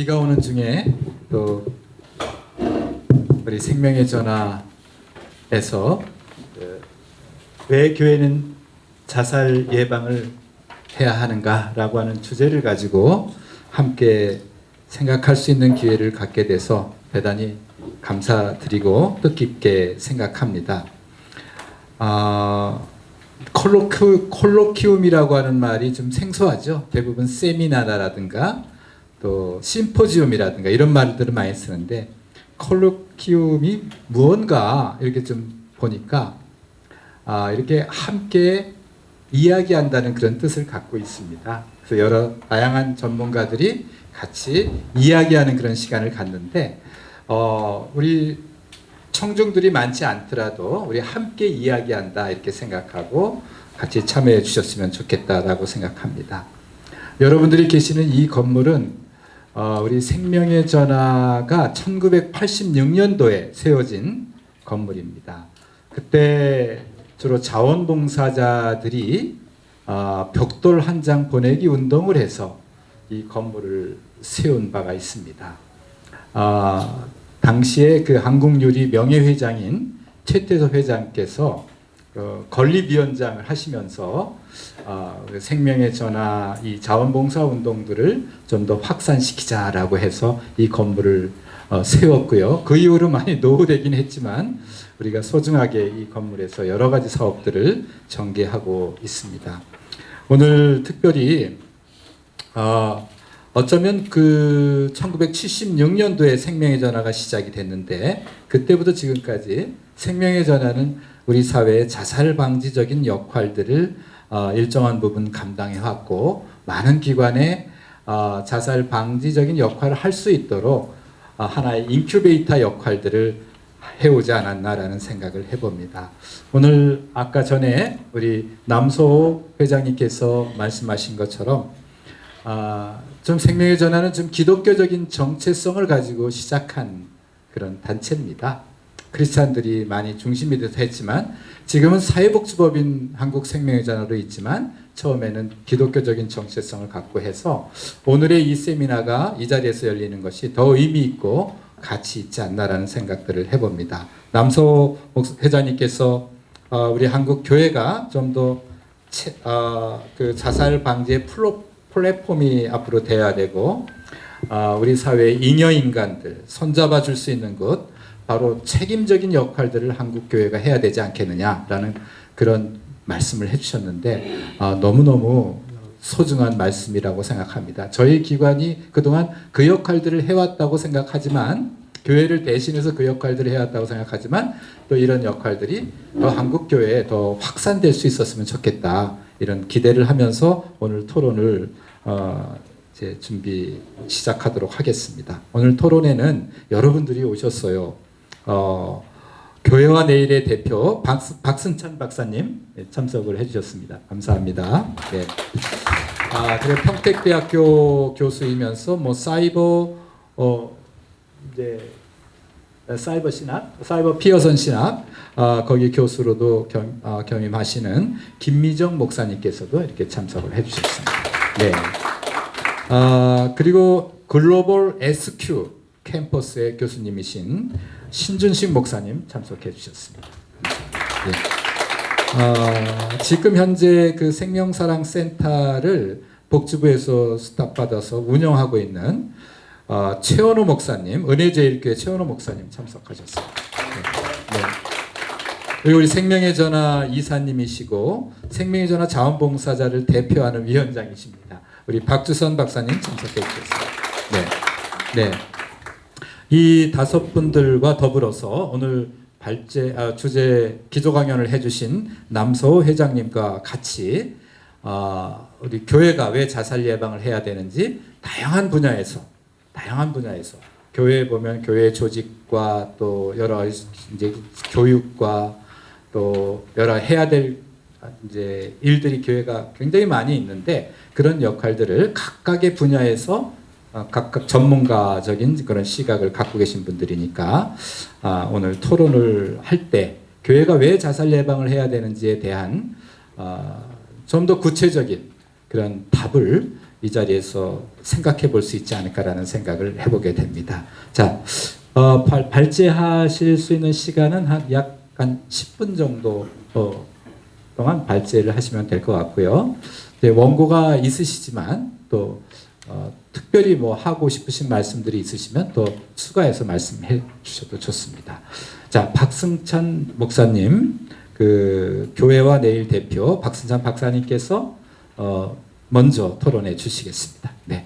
비가 오는 중에 또 우리 생명의 전화에서 왜 교회는 자살 예방을 해야 하는가라고 하는 주제를 가지고 함께 생각할 수 있는 기회를 갖게 돼서 대단히 감사드리고 뜻깊게 생각합니다. 콜로키움이라고 하는 말이 좀 생소하죠. 대부분 세미나라든가 또 심포지움이라든가 이런 말들을 많이 쓰는데 콜로키움이 무언가 이렇게 좀 보니까 이렇게 함께 이야기한다는 그런 뜻을 갖고 있습니다. 그래서 여러 다양한 전문가들이 같이 이야기하는 그런 시간을 갖는데 우리 청중들이 많지 않더라도 우리 함께 이야기한다 이렇게 생각하고 같이 참여해 주셨으면 좋겠다라고 생각합니다. 여러분들이 계시는 이 건물은 우리 생명의 전화가 1986년도에 세워진 건물입니다. 그때 주로 자원봉사자들이 벽돌 한 장 보내기 운동을 해서 이 건물을 세운 바가 있습니다. 당시에 그 한국유리 명예회장인 최태섭 회장께서 건립위원장을 하시면서 생명의 전화 이 자원봉사 운동들을 좀 더 확산시키자라고 해서 이 건물을 세웠고요. 그 이후로 많이 노후되긴 했지만 우리가 소중하게 이 건물에서 여러 가지 사업들을 전개하고 있습니다. 오늘 특별히 어쩌면 그 1976년도에 생명의 전화가 시작이 됐는데 그때부터 지금까지 생명의 전화는 우리 사회의 자살 방지적인 역할들을 일정한 부분 감당해 왔고 많은 기관에 자살 방지적인 역할을 할 수 있도록 하나의 인큐베이터 역할들을 해오지 않았나라는 생각을 해봅니다. 오늘 아까 전에 우리 남소호 회장님께서 말씀하신 것처럼 좀 생명의 전화는 좀 기독교적인 정체성을 가지고 시작한 그런 단체입니다. 크리스찬들이 많이 중심이 돼서 했지만 지금은 사회복지법인 한국생명의 전화로 있지만 처음에는 기독교적인 정체성을 갖고 해서 오늘의 이 세미나가 이 자리에서 열리는 것이 더 의미 있고 가치 있지 않나라는 생각들을 해봅니다. 남소 회장님께서 우리 한국 교회가 좀 더 그 자살 방지의 플랫폼이 앞으로 돼야 되고 우리 사회의 잉여 인간들 손잡아 줄 수 있는 것 바로 책임적인 역할들을 한국 교회가 해야 되지 않겠느냐라는 그런 말씀을 해주셨는데 너무너무 소중한 말씀이라고 생각합니다. 저희 기관이 그동안 그 역할들을 해왔다고 생각하지만 교회를 대신해서 그 역할들을 해왔다고 생각하지만 또 이런 역할들이 더 한국 교회에 더 확산될 수 있었으면 좋겠다 이런 기대를 하면서 오늘 토론을 이제 준비 시작하도록 하겠습니다. 오늘 토론에는 여러분들이 오셨어요. 교회와 내일의 대표 박승찬 박사님 참석을 해주셨습니다. 감사합니다. 네. 그리고 평택대학교 교수이면서 뭐 사이버 이제 사이버 신학, 사이버 피어선 신학 거기 교수로도 겸임하시는 김미정 목사님께서도 이렇게 참석을 해주셨습니다. 네. 그리고 글로벌 SQ 캠퍼스의 교수님이신 신준식 목사님 참석해 주셨습니다. 네. 지금 현재 그 생명사랑센터를 복지부에서 스탑받아서 운영하고 있는 최원호 목사님, 은혜제일교회 최원호 목사님 참석하셨습니다. 네. 네. 그리고 우리 생명의 전화 이사님이시고 생명의 전화 자원봉사자를 대표하는 위원장이십니다. 우리 박주선 박사님 참석해 주셨습니다. 네. 네. 이 다섯 분들과 더불어서 오늘 주제 기조 강연을 해주신 남서호 회장님과 같이 우리 교회가 왜 자살 예방을 해야 되는지 다양한 분야에서 교회에 보면 교회 조직과 또 여러 이제 교육과 또 여러 해야 될 이제 일들이 교회가 굉장히 많이 있는데 그런 역할들을 각각의 분야에서 각각 전문가적인 그런 시각을 갖고 계신 분들이니까 오늘 토론을 할 때 교회가 왜 자살 예방을 해야 되는지에 대한 좀 더 구체적인 그런 답을 이 자리에서 생각해 볼 수 있지 않을까라는 생각을 해보게 됩니다. 자, 발제하실 수 있는 시간은 한 10분 정도 동안 발제를 하시면 될 것 같고요. 네, 원고가 있으시지만 또 특별히 뭐 하고 싶으신 말씀들이 있으시면 또 추가해서 말씀해 주셔도 좋습니다. 자, 박승찬 목사님, 그 교회와 내일 대표 박승찬 박사님께서 먼저 토론해 주시겠습니다. 네.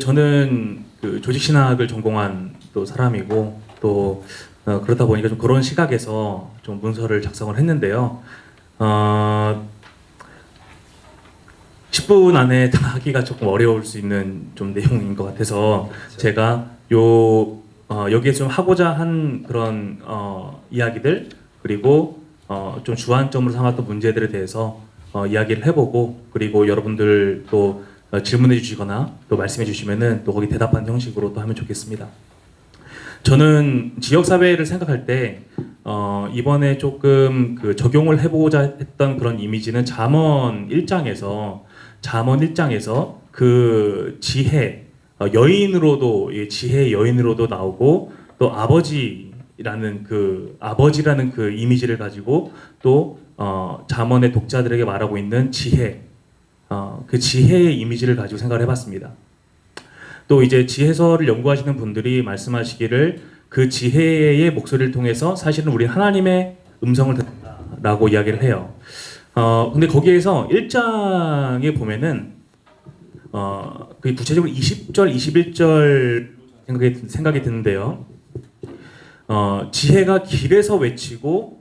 저는 그 조직신학을 전공한 또 사람이고 또 그렇다 보니까 좀 그런 시각에서 좀 문서를 작성을 했는데요. 10분 안에 다 하기가 조금 어려울 수 있는 좀 내용인 것 같아서 그렇죠. 제가 여기에 좀 하고자 한 그런 이야기들 그리고 좀 주안점으로 삼았던 문제들에 대해서 이야기를 해보고 그리고 여러분들 또 질문해 주시거나 또 말씀해 주시면은 또 거기 대답하는 형식으로 또 하면 좋겠습니다. 저는 지역사회를 생각할 때 이번에 조금 그 적용을 해보고자 했던 그런 이미지는 잠언 1장에서 그 지혜 여인으로도 지혜 여인으로도 나오고 또 아버지라는 그 이미지를 가지고 또 잠언의 독자들에게 말하고 있는 지혜 그 지혜의 이미지를 가지고 생각을 해봤습니다. 또 이제 지혜서를 연구하시는 분들이 말씀하시기를 그 지혜의 목소리를 통해서 사실은 우리 하나님의 음성을 듣는다라고 이야기를 해요. 근데 거기에서 1장에 보면은 그 구체적으로 20절, 21절 생각이 드는데요. 지혜가 길에서 외치고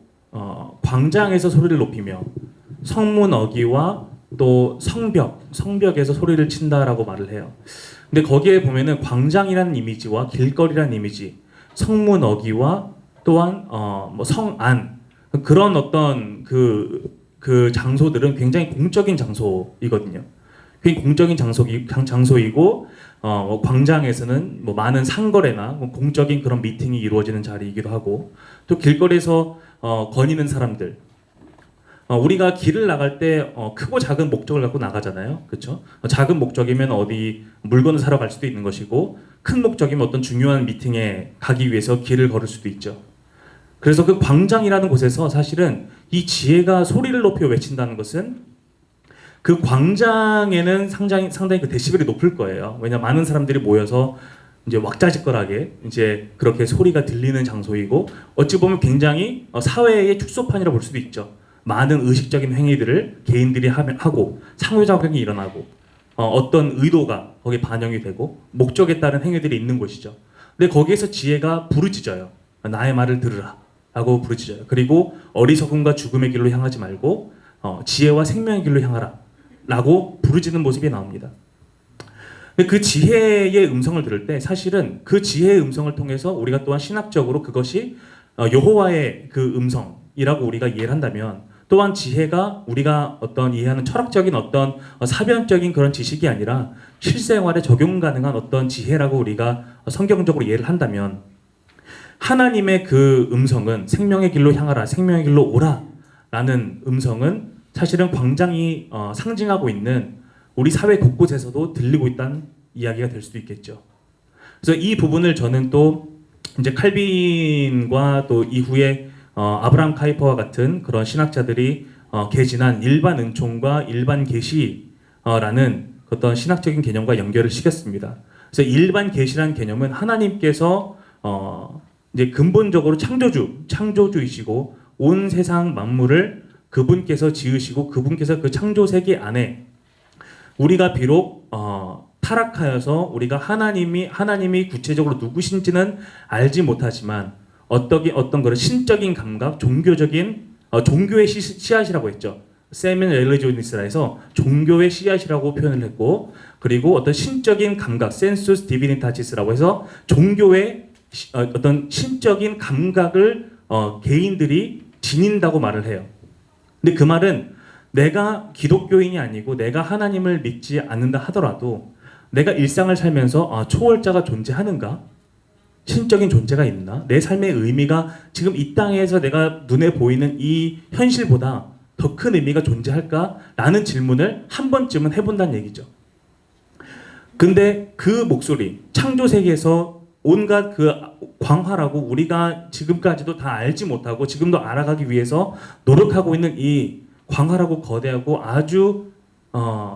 광장에서 소리를 높이며 성문 어귀와 또 성벽에서 소리를 친다라고 말을 해요. 근데 거기에 보면은 광장이라는 이미지와 길거리라는 이미지, 성문 어귀와 또한 뭐 성안 그런 어떤 그 장소들은 굉장히 공적인 장소이거든요. 굉장히 공적인 장소이고 뭐 광장에서는 뭐 많은 상거래나 뭐 공적인 그런 미팅이 이루어지는 자리이기도 하고 또 길거리에서 거니는 사람들 우리가 길을 나갈 때 크고 작은 목적을 갖고 나가잖아요. 그렇죠? 작은 목적이면 어디 물건을 사러 갈 수도 있는 것이고 큰 목적이면 어떤 중요한 미팅에 가기 위해서 길을 걸을 수도 있죠. 그래서 그 광장이라는 곳에서 사실은 이 지혜가 소리를 높여 외친다는 것은 그 광장에는 상당히 그 데시벨이 높을 거예요. 왜냐하면 많은 사람들이 모여서 이제 왁자지껄하게 이제 그렇게 소리가 들리는 장소이고 어찌 보면 굉장히 사회의 축소판이라 볼 수도 있죠. 많은 의식적인 행위들을 개인들이 하고 상호작용이 일어나고 어떤 의도가 거기에 반영이 되고 목적에 따른 행위들이 있는 곳이죠. 근데 거기에서 지혜가 부르짖어요. 나의 말을 들으라 라고 부르짖어요. 그리고 어리석음과 죽음의 길로 향하지 말고 지혜와 생명의 길로 향하라 라고 부르짖는 모습이 나옵니다. 근데 그 지혜의 음성을 들을 때 사실은 그 지혜의 음성을 통해서 우리가 또한 신학적으로 그것이 여호와의 그 음성이라고 우리가 이해를 한다면 또한 지혜가 우리가 어떤 이해하는 철학적인 어떤 사변적인 그런 지식이 아니라 실생활에 적용 가능한 어떤 지혜라고 우리가 성경적으로 이해를 한다면 하나님의 그 음성은 생명의 길로 향하라, 생명의 길로 오라 라는 음성은 사실은 광장이 상징하고 있는 우리 사회 곳곳에서도 들리고 있다는 이야기가 될 수도 있겠죠. 그래서 이 부분을 저는 또 이제 칼빈과 또 이후에 아브라함 카이퍼와 같은 그런 신학자들이 개진한 일반 은총과 일반 계시라는 어떤 신학적인 개념과 연결을 시켰습니다. 그래서 일반 계시라는 개념은 하나님께서 이제 근본적으로 창조주이시고 온 세상 만물을 그분께서 지으시고 그분께서 그 창조 세계 안에 우리가 비록 타락하여서 우리가 하나님이 구체적으로 누구신지는 알지 못하지만 어떤 그런 신적인 감각, 종교의 씨앗이라고 했죠. 세멘 렐리지오니스라 해서 종교의 씨앗이라고 표현을 했고 그리고 어떤 신적인 감각, 센수스 디비니타치스라고 해서 종교의 어떤 신적인 감각을 개인들이 지닌다고 말을 해요. 근데 그 말은 내가 기독교인이 아니고 내가 하나님을 믿지 않는다 하더라도 내가 일상을 살면서 초월자가 존재하는가? 신적인 존재가 있나? 내 삶의 의미가 지금 이 땅에서 내가 눈에 보이는 이 현실보다 더 큰 의미가 존재할까라는 질문을 한 번쯤은 해본다는 얘기죠. 근데 그 목소리, 창조 세계에서 온갖 그 광활하고 우리가 지금까지도 다 알지 못하고 지금도 알아가기 위해서 노력하고 있는 이 광활하고 거대하고 아주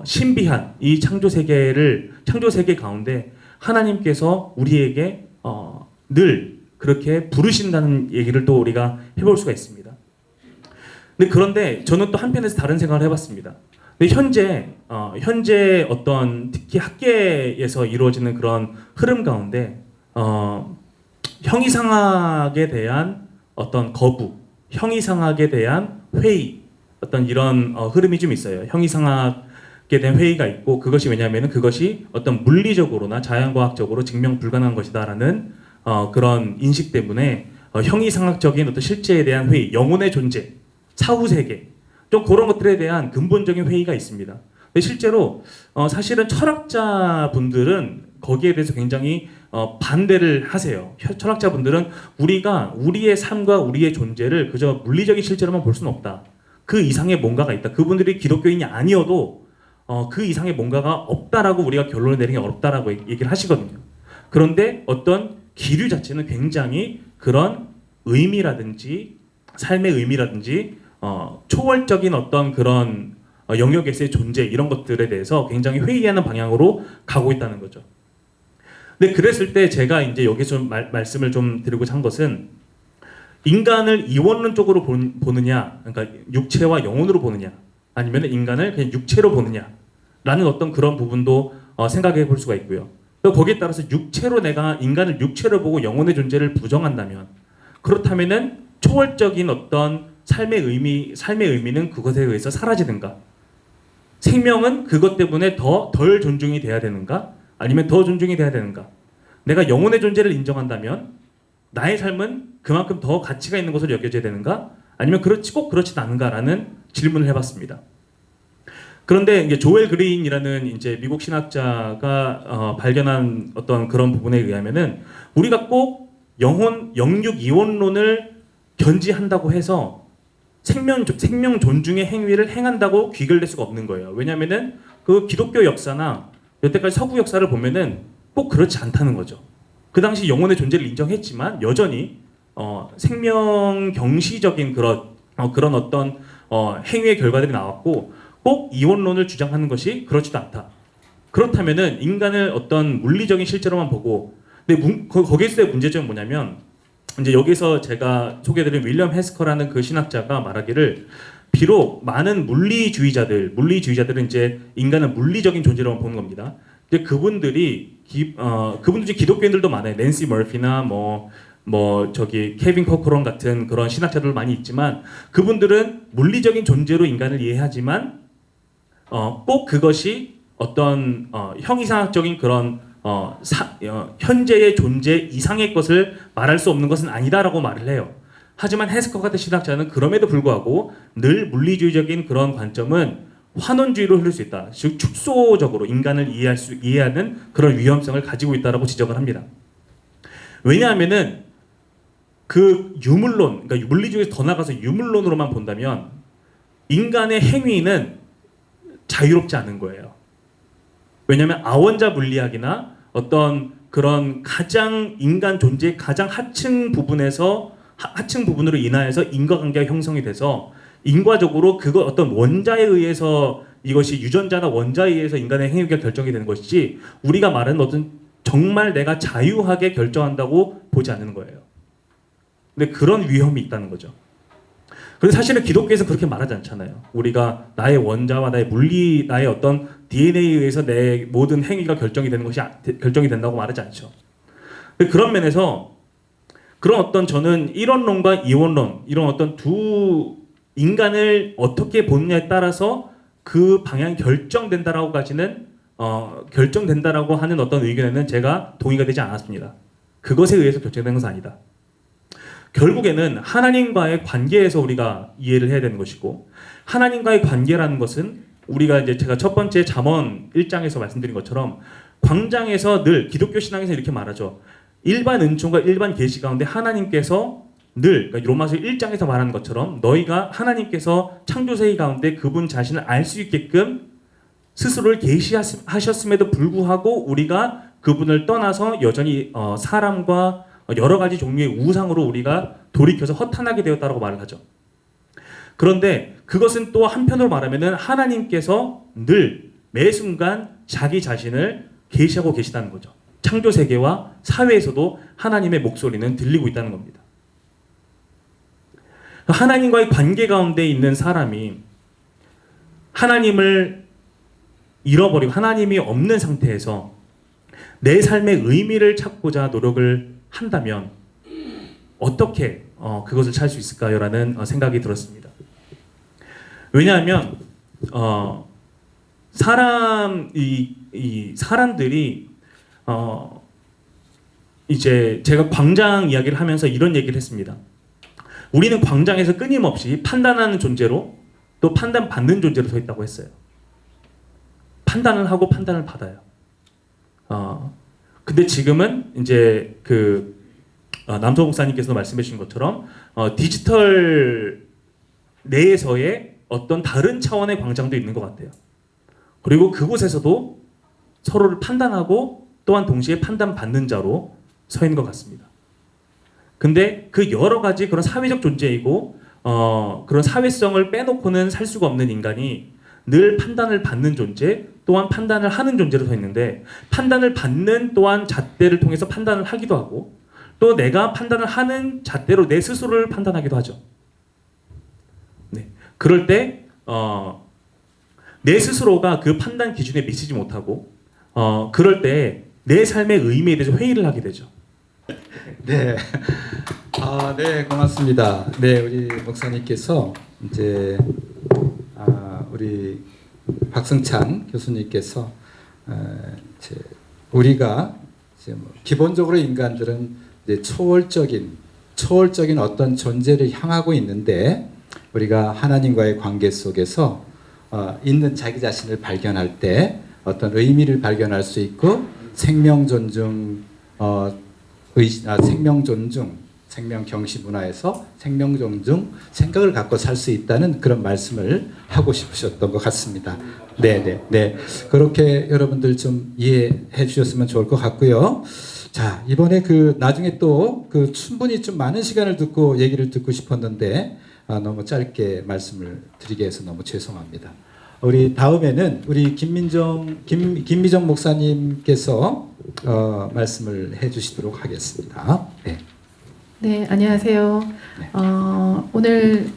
신비한 이 창조 세계 가운데 하나님께서 우리에게 늘 그렇게 부르신다는 얘기를 또 우리가 해볼 수가 있습니다. 근데 그런데 저는 또 한편에서 다른 생각을 해봤습니다. 근데 현재 어떤 특히 학계에서 이루어지는 그런 흐름 가운데 형이상학에 대한 어떤 거부, 형이상학에 대한 회의, 어떤 이런 흐름이 좀 있어요. 형이상학에 대한 회의가 있고 그것이 왜냐하면 그것이 어떤 물리적으로나 자연과학적으로 증명 불가능한 것이다라는 그런 인식 때문에 형이상학적인 어떤 실제에 대한 회의, 영혼의 존재, 사후 세계, 좀 그런 것들에 대한 근본적인 회의가 있습니다. 근데 실제로 사실은 철학자분들은 거기에 대해서 굉장히 반대를 하세요. 철학자분들은 우리가 우리의 삶과 우리의 존재를 그저 물리적인 실제로만 볼 수는 없다. 그 이상의 뭔가가 있다. 그분들이 기독교인이 아니어도 그 이상의 뭔가가 없다라고 우리가 결론을 내리기 어렵다라고 얘기를 하시거든요. 그런데 어떤 기류 자체는 굉장히 그런 의미라든지 삶의 의미라든지 초월적인 어떤 그런 영역에서의 존재 이런 것들에 대해서 굉장히 회의하는 방향으로 가고 있다는 거죠. 근데 그랬을 때 제가 이제 여기서 좀 말씀을 좀 드리고자 한 것은 인간을 이원론적으로 보느냐, 그러니까 육체와 영혼으로 보느냐, 아니면 인간을 그냥 육체로 보느냐라는 어떤 그런 부분도 생각해 볼 수가 있고요. 거기에 따라서 내가 인간을 육체로 보고 영혼의 존재를 부정한다면 그렇다면은 초월적인 어떤 삶의 의미는 그것에 의해서 사라지는가? 생명은 그것 때문에 덜 존중이 돼야 되는가? 아니면 더 존중이 돼야 되는가? 내가 영혼의 존재를 인정한다면 나의 삶은 그만큼 더 가치가 있는 것으로 여겨져야 되는가? 아니면 꼭 그렇진 않은가라는 질문을 해봤습니다. 그런데 이제 조엘 그린이라는 이제 미국 신학자가 발견한 어떤 그런 부분에 의하면은 우리가 꼭 영육 이원론을 견지한다고 해서 생명 존중의 행위를 행한다고 귀결될 수가 없는 거예요. 왜냐하면은 그 기독교 역사나 여태까지 서구 역사를 보면은 꼭 그렇지 않다는 거죠. 그 당시 영혼의 존재를 인정했지만 여전히 생명 경시적인 그런 어떤 행위의 결과들이 나왔고 꼭 이원론을 주장하는 것이 그렇지도 않다. 그렇다면은 인간을 어떤 물리적인 실제로만 보고 근데 거기에서의 문제점은 뭐냐면 이제 여기서 제가 소개해드린 윌리엄 해스커라는 그 신학자가 말하기를 비록 많은 물리주의자들은 이제 인간은 물리적인 존재로만 보는 겁니다. 근데 그분들이 기독교인들도 많아요. 낸시 머피나 케빈 코크론 같은 그런 신학자들 많이 있지만 그분들은 물리적인 존재로 인간을 이해하지만 꼭 그것이 어떤 형이상학적인 그런 현재의 존재 이상의 것을 말할 수 없는 것은 아니다라고 말을 해요. 하지만 해스커 같은 신학자는 그럼에도 불구하고 늘 물리주의적인 그런 관점은 환원주의로 흐를 수 있다. 즉 축소적으로 인간을 이해하는 그런 위험성을 가지고 있다라고 지적을 합니다. 왜냐하면은 그 유물론, 그러니까 물리주의에서 더 나가서 유물론으로만 본다면 인간의 행위는 자유롭지 않은 거예요. 왜냐하면 아원자 물리학이나 어떤 그런 가장 인간 존재의 가장 하층 부분으로 인하여서 인과관계가 형성이 돼서 인과적으로 어떤 원자에 의해서 이것이 유전자나 원자에 의해서 인간의 행위가 결정이 되는 것이지 우리가 말하는 어떤 정말 내가 자유하게 결정한다고 보지 않는 거예요. 근데 그런 위험이 있다는 거죠. 그런데 사실은 기독교에서 그렇게 말하지 않잖아요. 우리가 나의 원자와 나의 어떤 DNA에 의해서 내 모든 행위가 결정이 된다고 말하지 않죠. 그런 면에서 그런 어떤 저는 일원론과 이원론 이런 어떤 두 인간을 어떻게 보느냐에 따라서 그 방향이 결정된다라고 하는 어떤 의견에는 제가 동의가 되지 않았습니다. 그것에 의해서 결정된 것은 아니다. 결국에는 하나님과의 관계에서 우리가 이해를 해야 되는 것이고 하나님과의 관계라는 것은 우리가 이제 제가 첫 번째 잠언 1장에서 말씀드린 것처럼 광장에서 늘 기독교 신앙에서 이렇게 말하죠. 일반 은총과 일반 계시 가운데 하나님께서 그러니까 로마서 1장에서 말하는 것처럼 너희가 하나님께서 창조세계 가운데 그분 자신을 알 수 있게끔 스스로를 계시하셨음에도 불구하고 우리가 그분을 떠나서 여전히 사람과 여러 가지 종류의 우상으로 우리가 돌이켜서 허탄하게 되었다라고 말을 하죠. 그런데 그것은 또 한편으로 말하면은 하나님께서 늘 매 순간 자기 자신을 계시하고 계시다는 거죠. 창조 세계와 사회에서도 하나님의 목소리는 들리고 있다는 겁니다. 하나님과의 관계 가운데 있는 사람이 하나님을 잃어버리고 하나님이 없는 상태에서 내 삶의 의미를 찾고자 노력을 한다면 어떻게 그것을 찾을 수 있을까요? 라는 생각이 들었습니다. 왜냐하면 사람들이 이제 제가 광장 이야기를 하면서 이런 얘기를 했습니다. 우리는 광장에서 끊임없이 판단하는 존재로 또 판단받는 존재로 서 있다고 했어요. 판단을 하고 판단을 받아요. 근데 지금은 이제 남성 목사님께서 말씀해 주신 것처럼 디지털 내에서의 어떤 다른 차원의 광장도 있는 것 같아요. 그리고 그곳에서도 서로를 판단하고 또한 동시에 판단받는 자로 서 있는 것 같습니다. 근데 그 여러 가지 그런 사회적 존재이고 그런 사회성을 빼놓고는 살 수가 없는 인간이 늘 판단을 받는 존재 또한 판단을 하는 존재로 서 있는데 판단을 받는 또한 잣대를 통해서 판단을 하기도 하고 또 내가 판단을 하는 잣대로 내 스스로를 판단하기도 하죠. 네. 그럴 때 내 스스로가 그 판단 기준에 미치지 못하고 그럴 때 내 삶의 의미에 대해서 회의를 하게 되죠. 네. 네, 고맙습니다. 네, 우리 목사님께서 이제 우리 박승찬 교수님께서 이제 우리가 이제 기본적으로 인간들은 이제 초월적인 어떤 존재를 향하고 있는데 우리가 하나님과의 관계 속에서 있는 자기 자신을 발견할 때 어떤 의미를 발견할 수 있고 생명 존중 생명 경시 문화에서 생명 존중 생각을 갖고 살 수 있다는 그런 말씀을 하고 싶으셨던 것 같습니다. 네. 그렇게 여러분들 좀 이해해 주셨으면 좋을 것 같고요. 자, 이번에 나중에 또 충분히 좀 많은 시간을 듣고 얘기를 듣고 싶었는데 너무 짧게 말씀을 드리게 해서 너무 죄송합니다. 우리 다음에는 우리 김미정 목사님께서 말씀을 해주시도록 하겠습니다. 네. 네, 안녕하세요. 네. 오늘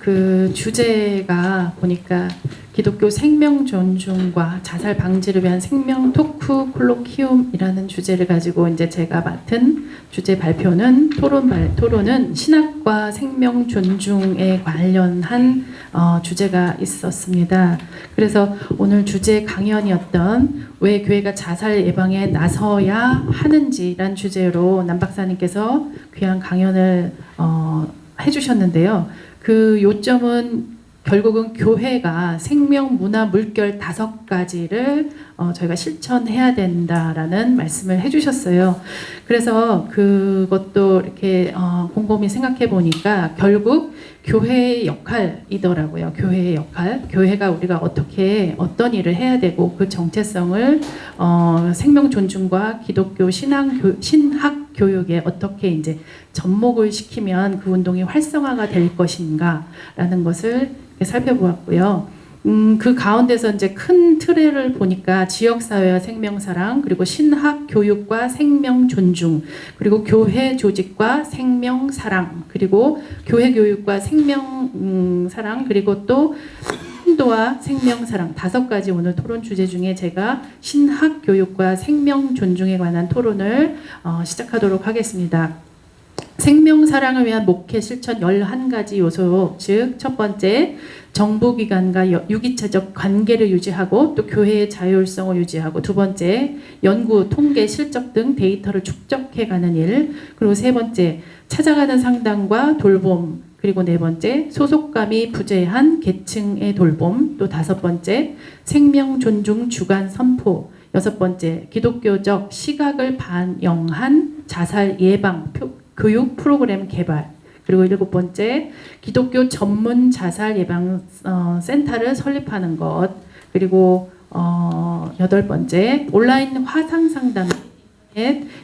주제가 보니까 기독교 생명 존중과 자살 방지를 위한 생명 토크 콜로키움이라는 주제를 가지고 이제 제가 맡은 주제 발표는 토론은 신학과 생명 존중에 관련한 주제가 있었습니다. 그래서 오늘 주제 강연이었던 왜 교회가 자살 예방에 나서야 하는지란 주제로 남 박사님께서 귀한 강연을 해주셨는데요. 그 요점은 결국은 교회가 생명, 문화, 물결 5가지를 저희가 실천해야 된다라는 말씀을 해주셨어요. 그래서 그것도 이렇게 곰곰이 생각해 보니까 결국 교회의 역할이더라고요. 교회의 역할. 교회가 우리가 어떤 일을 해야 되고 그 정체성을 생명 존중과 기독교 신학 교육에 어떻게 이제 접목을 시키면 그 운동이 활성화가 될 것인가라는 것을 살펴보았고요. 그 가운데서 이제 큰 틀을 보니까 지역사회와 생명사랑, 그리고 신학 교육과 생명 존중, 그리고 교회 조직과 생명사랑, 그리고 교회 교육과 생명사랑, 그리고 또 신도와 생명사랑 5가지 오늘 토론 주제 중에 제가 신학 교육과 생명 존중에 관한 토론을 시작하도록 하겠습니다. 생명사랑을 위한 목회 실천 11가지 요소, 즉 첫 번째 정부기관과 유기체적 관계를 유지하고 또 교회의 자율성을 유지하고, 두 번째 연구, 통계, 실적 등 데이터를 축적해가는 일, 그리고 세 번째 찾아가는 상담과 돌봄, 그리고 네 번째 소속감이 부재한 계층의 돌봄, 또 5번째 생명 존중 주간 선포, 6번째 기독교적 시각을 반영한 자살 예방 교육 프로그램 개발, 그리고 7번째, 기독교 전문 자살 예방 센터를 설립하는 것. 그리고 8번째, 온라인 화상 상담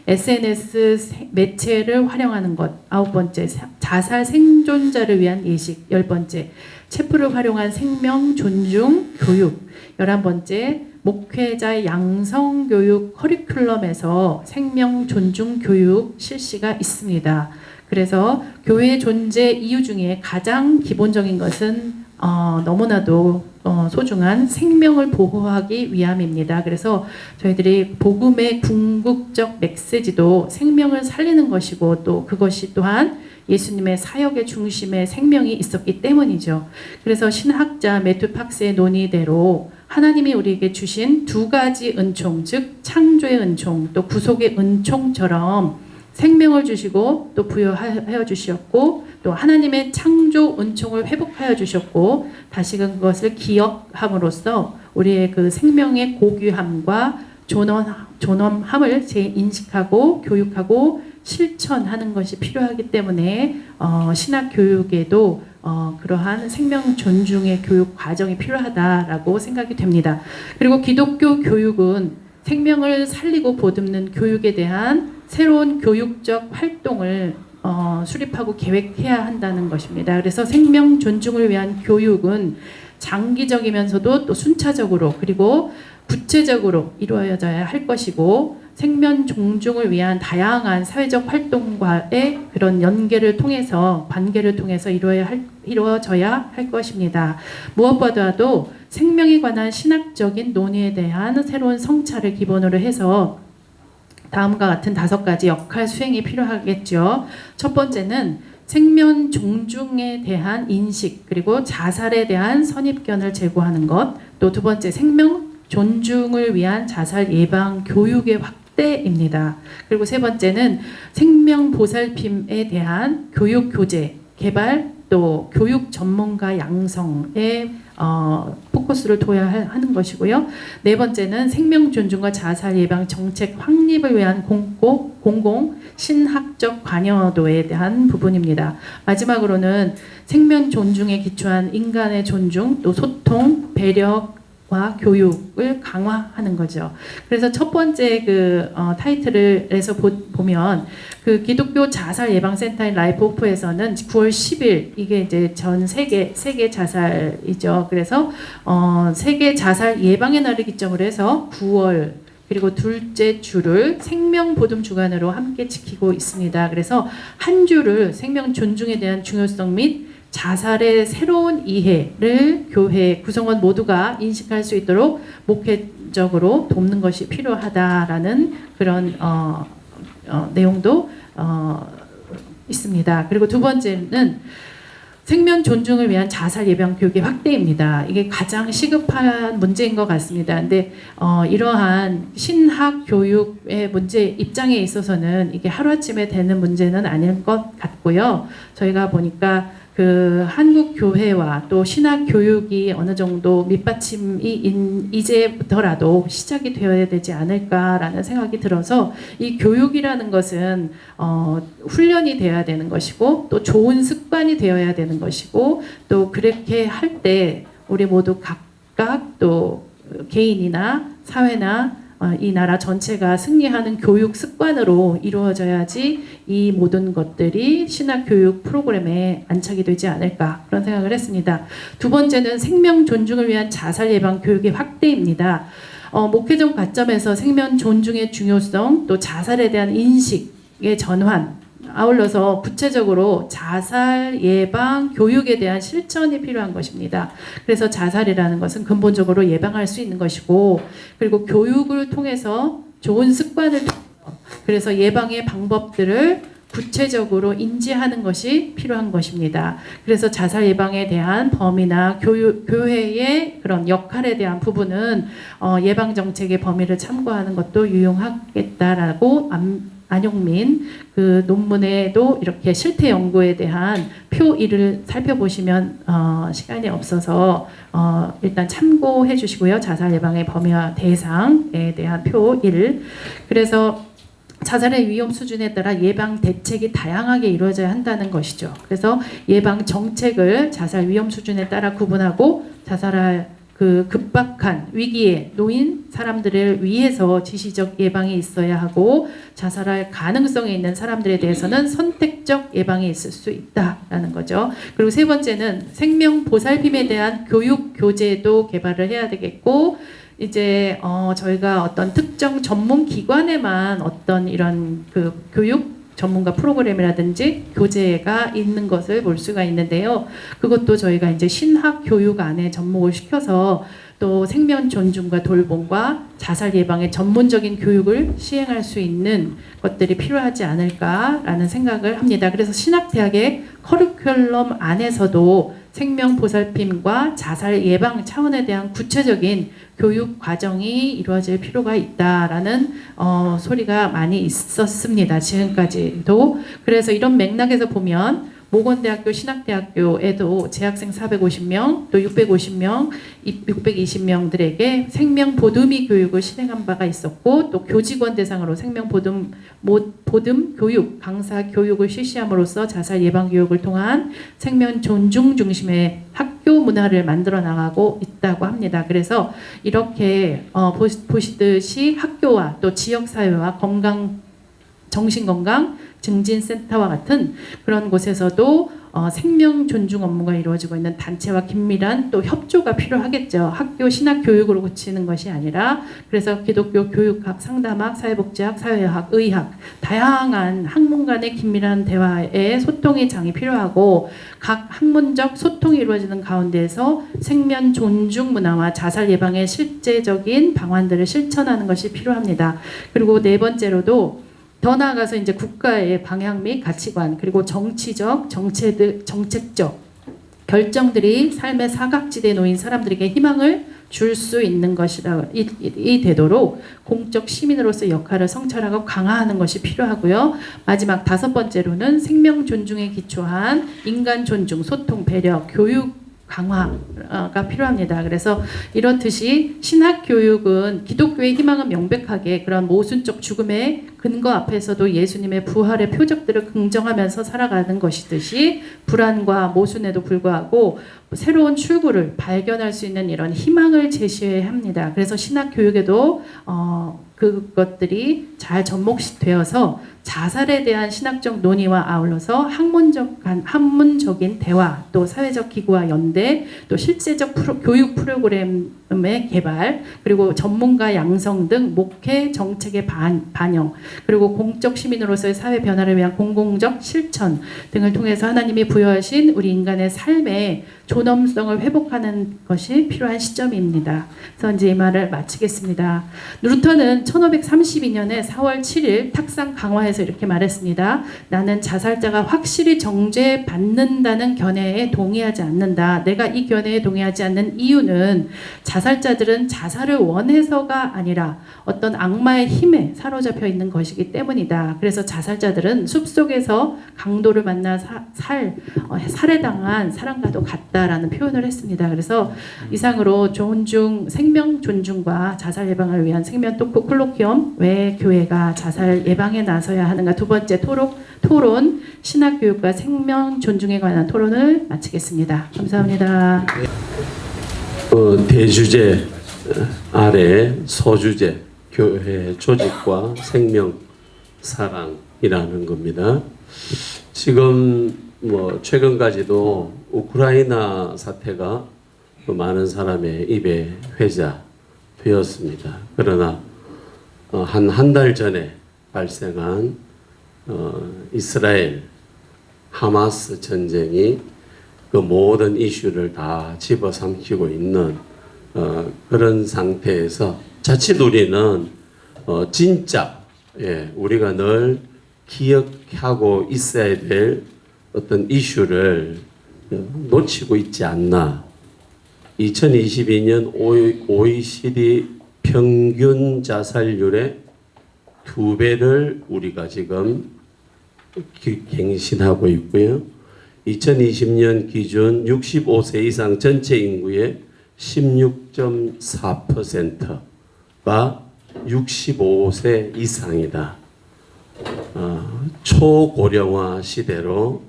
SNS 매체를 활용하는 것. 9번째, 자살 생존자를 위한 예식. 10번째, 체프를 활용한 생명 존중 교육. 11번째, 목회자 양성 교육 커리큘럼에서 생명 존중 교육 실시가 있습니다. 그래서 교회 존재 이유 중에 가장 기본적인 것은 너무나도 소중한 생명을 보호하기 위함입니다. 그래서 저희들이 복음의 궁극적 메시지도 생명을 살리는 것이고 또 그것이 또한 예수님의 사역의 중심에 생명이 있었기 때문이죠. 그래서 신학자 매튜 팍스의 논의대로 하나님이 우리에게 주신 두 가지 은총, 즉 창조의 은총, 또 구속의 은총처럼 생명을 주시고 또 부여하여 주셨고 또 하나님의 창조 은총을 회복하여 주셨고 다시금 그것을 기억함으로써 우리의 그 생명의 고귀함과 존엄함을 재인식하고 교육하고 실천하는 것이 필요하기 때문에 신학 교육에도 그러한 생명 존중의 교육 과정이 필요하다라고 생각이 됩니다. 그리고 기독교 교육은 생명을 살리고 보듬는 교육에 대한 새로운 교육적 활동을 수립하고 계획해야 한다는 것입니다. 그래서 생명 존중을 위한 교육은 장기적이면서도 또 순차적으로 그리고 구체적으로 이루어져야 할 것이고 생명 존중을 위한 다양한 사회적 활동과의 그런 연계를 통해서 관계를 통해서 이루어져야 할 것입니다. 무엇보다도 생명에 관한 신학적인 논의에 대한 새로운 성찰을 기본으로 해서 다음과 같은 5가지 역할 수행이 필요하겠죠. 첫 번째는 생명 존중에 대한 인식 그리고 자살에 대한 선입견을 제고하는 것. 또 두 번째 생명 존중을 위한 자살 예방 교육의 확대입니다. 그리고 세 번째는 생명 보살핌에 대한 교육 교재 개발 또 교육 전문가 양성에 포커스를 둬야 하는 것이고요. 네 번째는 생명 존중과 자살 예방 정책 확립을 위한 공공 신학적 관여도에 대한 부분입니다. 마지막으로는 생명 존중에 기초한 인간의 존중, 또 소통, 배려와 교육을 강화하는 거죠. 그래서 첫 번째 그 타이틀에서 보면 그 기독교 자살 예방 센터인 라이프 오프에서는 9월 10일 이게 이제 전 세계 자살이죠. 그래서 세계 자살 예방의 날을 기점으로 해서 9월 그리고 둘째 주를 생명 보듬 주간으로 함께 지키고 있습니다. 그래서 한 주를 생명 존중에 대한 중요성 및 자살의 새로운 이해를 교회 구성원 모두가 인식할 수 있도록 목회적으로 돕는 것이 필요하다라는 그런 내용도 있습니다. 그리고 두 번째는 생명 존중을 위한 자살 예방 교육의 확대입니다. 이게 가장 시급한 문제인 것 같습니다. 근데 이러한 신학 교육의 문제 입장에 있어서는 이게 하루아침에 되는 문제는 아닐 것 같고요. 저희가 보니까 그 한국 교회와 또 신학 교육이 어느 정도 밑받침이 이제부터라도 시작이 되어야 되지 않을까라는 생각이 들어서 이 교육이라는 것은 훈련이 되어야 되는 것이고 또 좋은 습관이 되어야 되는 것이고 또 그렇게 할 때 우리 모두 각각 또 개인이나 사회나 이 나라 전체가 승리하는 교육 습관으로 이루어져야지 이 모든 것들이 신학교육 프로그램에 안착이 되지 않을까 그런 생각을 했습니다. 두 번째는 생명 존중을 위한 자살 예방 교육의 확대입니다. 목회적 관점에서 생명 존중의 중요성 또 자살에 대한 인식의 전환 아울러서 구체적으로 자살 예방 교육에 대한 실천이 필요한 것입니다. 그래서 자살이라는 것은 근본적으로 예방할 수 있는 것이고 그리고 교육을 통해서 좋은 습관을 그래서 예방의 방법들을 구체적으로 인지하는 것이 필요한 것입니다. 그래서 자살 예방에 대한 범위나 교회의 그런 역할에 대한 부분은 예방 정책의 범위를 참고하는 것도 유용하겠다라고 안용민 그 논문에도 이렇게 실태 연구에 대한 표 1을 살펴보시면 시간이 없어서 일단 참고해 주시고요. 자살 예방의 범위와 대상에 대한 표 1. 그래서 자살의 위험 수준에 따라 예방 대책이 다양하게 이루어져야 한다는 것이죠. 그래서 예방 정책을 자살 위험 수준에 따라 구분하고 자살할 그 급박한 위기에 놓인 사람들을 위해서 지시적 예방이 있어야 하고 자살할 가능성이 있는 사람들에 대해서는 선택적 예방이 있을 수 있다라는 거죠. 그리고 세 번째는 생명 보살핌에 대한 교육 교재도 개발을 해야 되겠고 이제 저희가 어떤 특정 전문 기관에만 어떤 이런 그 교육 전문가 프로그램이라든지 교재가 있는 것을 볼 수가 있는데요. 그것도 저희가 이제 신학 교육 안에 접목을 시켜서 또 생명 존중과 돌봄과 자살 예방의 전문적인 교육을 시행할 수 있는 것들이 필요하지 않을까라는 생각을 합니다. 그래서 신학대학의 커리큘럼 안에서도 생명 보살핌과 자살 예방 차원에 대한 구체적인 교육 과정이 이루어질 필요가 있다라는 소리가 많이 있었습니다. 지금까지도. 그래서 이런 맥락에서 보면 모건대학교 신학대학교에도 재학생 450명, 또 650명, 620명들에게 생명 보듬이 교육을 실행한 바가 있었고 또 교직원 대상으로 생명 보듬 교육, 강사 교육을 실시함으로써 자살 예방 교육을 통한 생명 존중 중심의 학교 문화를 만들어 나가고 있다고 합니다. 그래서 이렇게 보시듯이 학교와 또 지역 사회와 정신건강 증진센터와 같은 그런 곳에서도 생명 존중 업무가 이루어지고 있는 단체와 긴밀한 또 협조가 필요하겠죠. 학교 신학 교육으로 그치는 것이 아니라 그래서 기독교 교육학, 상담학, 사회복지학, 사회학, 의학 다양한 학문 간의 긴밀한 대화의 소통의 장이 필요하고 각 학문적 소통이 이루어지는 가운데에서 생명 존중 문화와 자살 예방의 실제적인 방안들을 실천하는 것이 필요합니다. 그리고 네 번째로도 더 나아가서 이제 국가의 방향 및 가치관 그리고 정치적, 정책적 결정들이 삶의 사각지대에 놓인 사람들에게 희망을 줄 수 있는 것이다. 이 되도록 공적 시민으로서 역할을 성찰하고 강화하는 것이 필요하고요. 마지막 다섯 번째로는 생명 존중에 기초한 인간 존중, 소통, 배려, 교육 강화가 필요합니다. 그래서 이렇듯이 신학 교육은 기독교의 희망은 명백하게 그런 모순적 죽음의 근거 앞에서도 예수님의 부활의 표적들을 긍정하면서 살아가는 것이듯이 불안과 모순에도 불구하고 새로운 출구를 발견할 수 있는 이런 희망을 제시해야 합니다. 그래서 신학 교육에도 그것들이 잘 접목되어서 자살에 대한 신학적 논의와 아울러서 학문적인 대화, 또 사회적 기구와 연대, 또 실제적 교육 프로그램의 개발, 그리고 전문가 양성 등 목회 정책의 반영, 그리고 공적 시민으로서의 사회 변화를 위한 공공적 실천 등을 통해서 하나님이 부여하신 우리 인간의 삶의 존엄성을 회복하는 것이 필요한 시점입니다. 그래서 이제 이 말을 마치겠습니다. 루터는 1532년에 4월 7일 탁상 강화에서 이렇게 말했습니다. 나는 자살자가 확실히 정죄받는다는 견해에 동의하지 않는다. 내가 이 견해에 동의하지 않는 이유는 자살자들은 자살을 원해서가 아니라 어떤 악마의 힘에 사로잡혀 있는 것이기 때문이다. 그래서 자살자들은 숲속에서 강도를 만나 살해당한 사람과도 같다라는 표현을 했습니다. 그래서 이상으로 생명 존중과 자살 예방을 위한 생명 토크 콜로퀴엄 왜 교회가 자살 예방에 나서야 하는가 두 번째 토론 신학교육과 생명 존중에 관한 토론을 마치겠습니다. 감사합니다. 대주제 아래 소주제 교회 조직과 생명 사랑이라는 겁니다. 지금 최근까지도 우크라이나 사태가 많은 사람의 입에 회자되었습니다. 그러나 한 달 전에 발생한 이스라엘 하마스 전쟁이 그 모든 이슈를 다 집어삼키고 있는 그런 상태에서 자칫 우리는 진짜 우리가 늘 기억하고 있어야 될 어떤 이슈를 놓치고 있지 않나. 2022년 OECD 평균 자살률의 2배를 우리가 지금 갱신하고 있고요. 2020년 기준 65세 이상 전체 인구의 16.4%가 65세 이상이다. 초고령화 시대로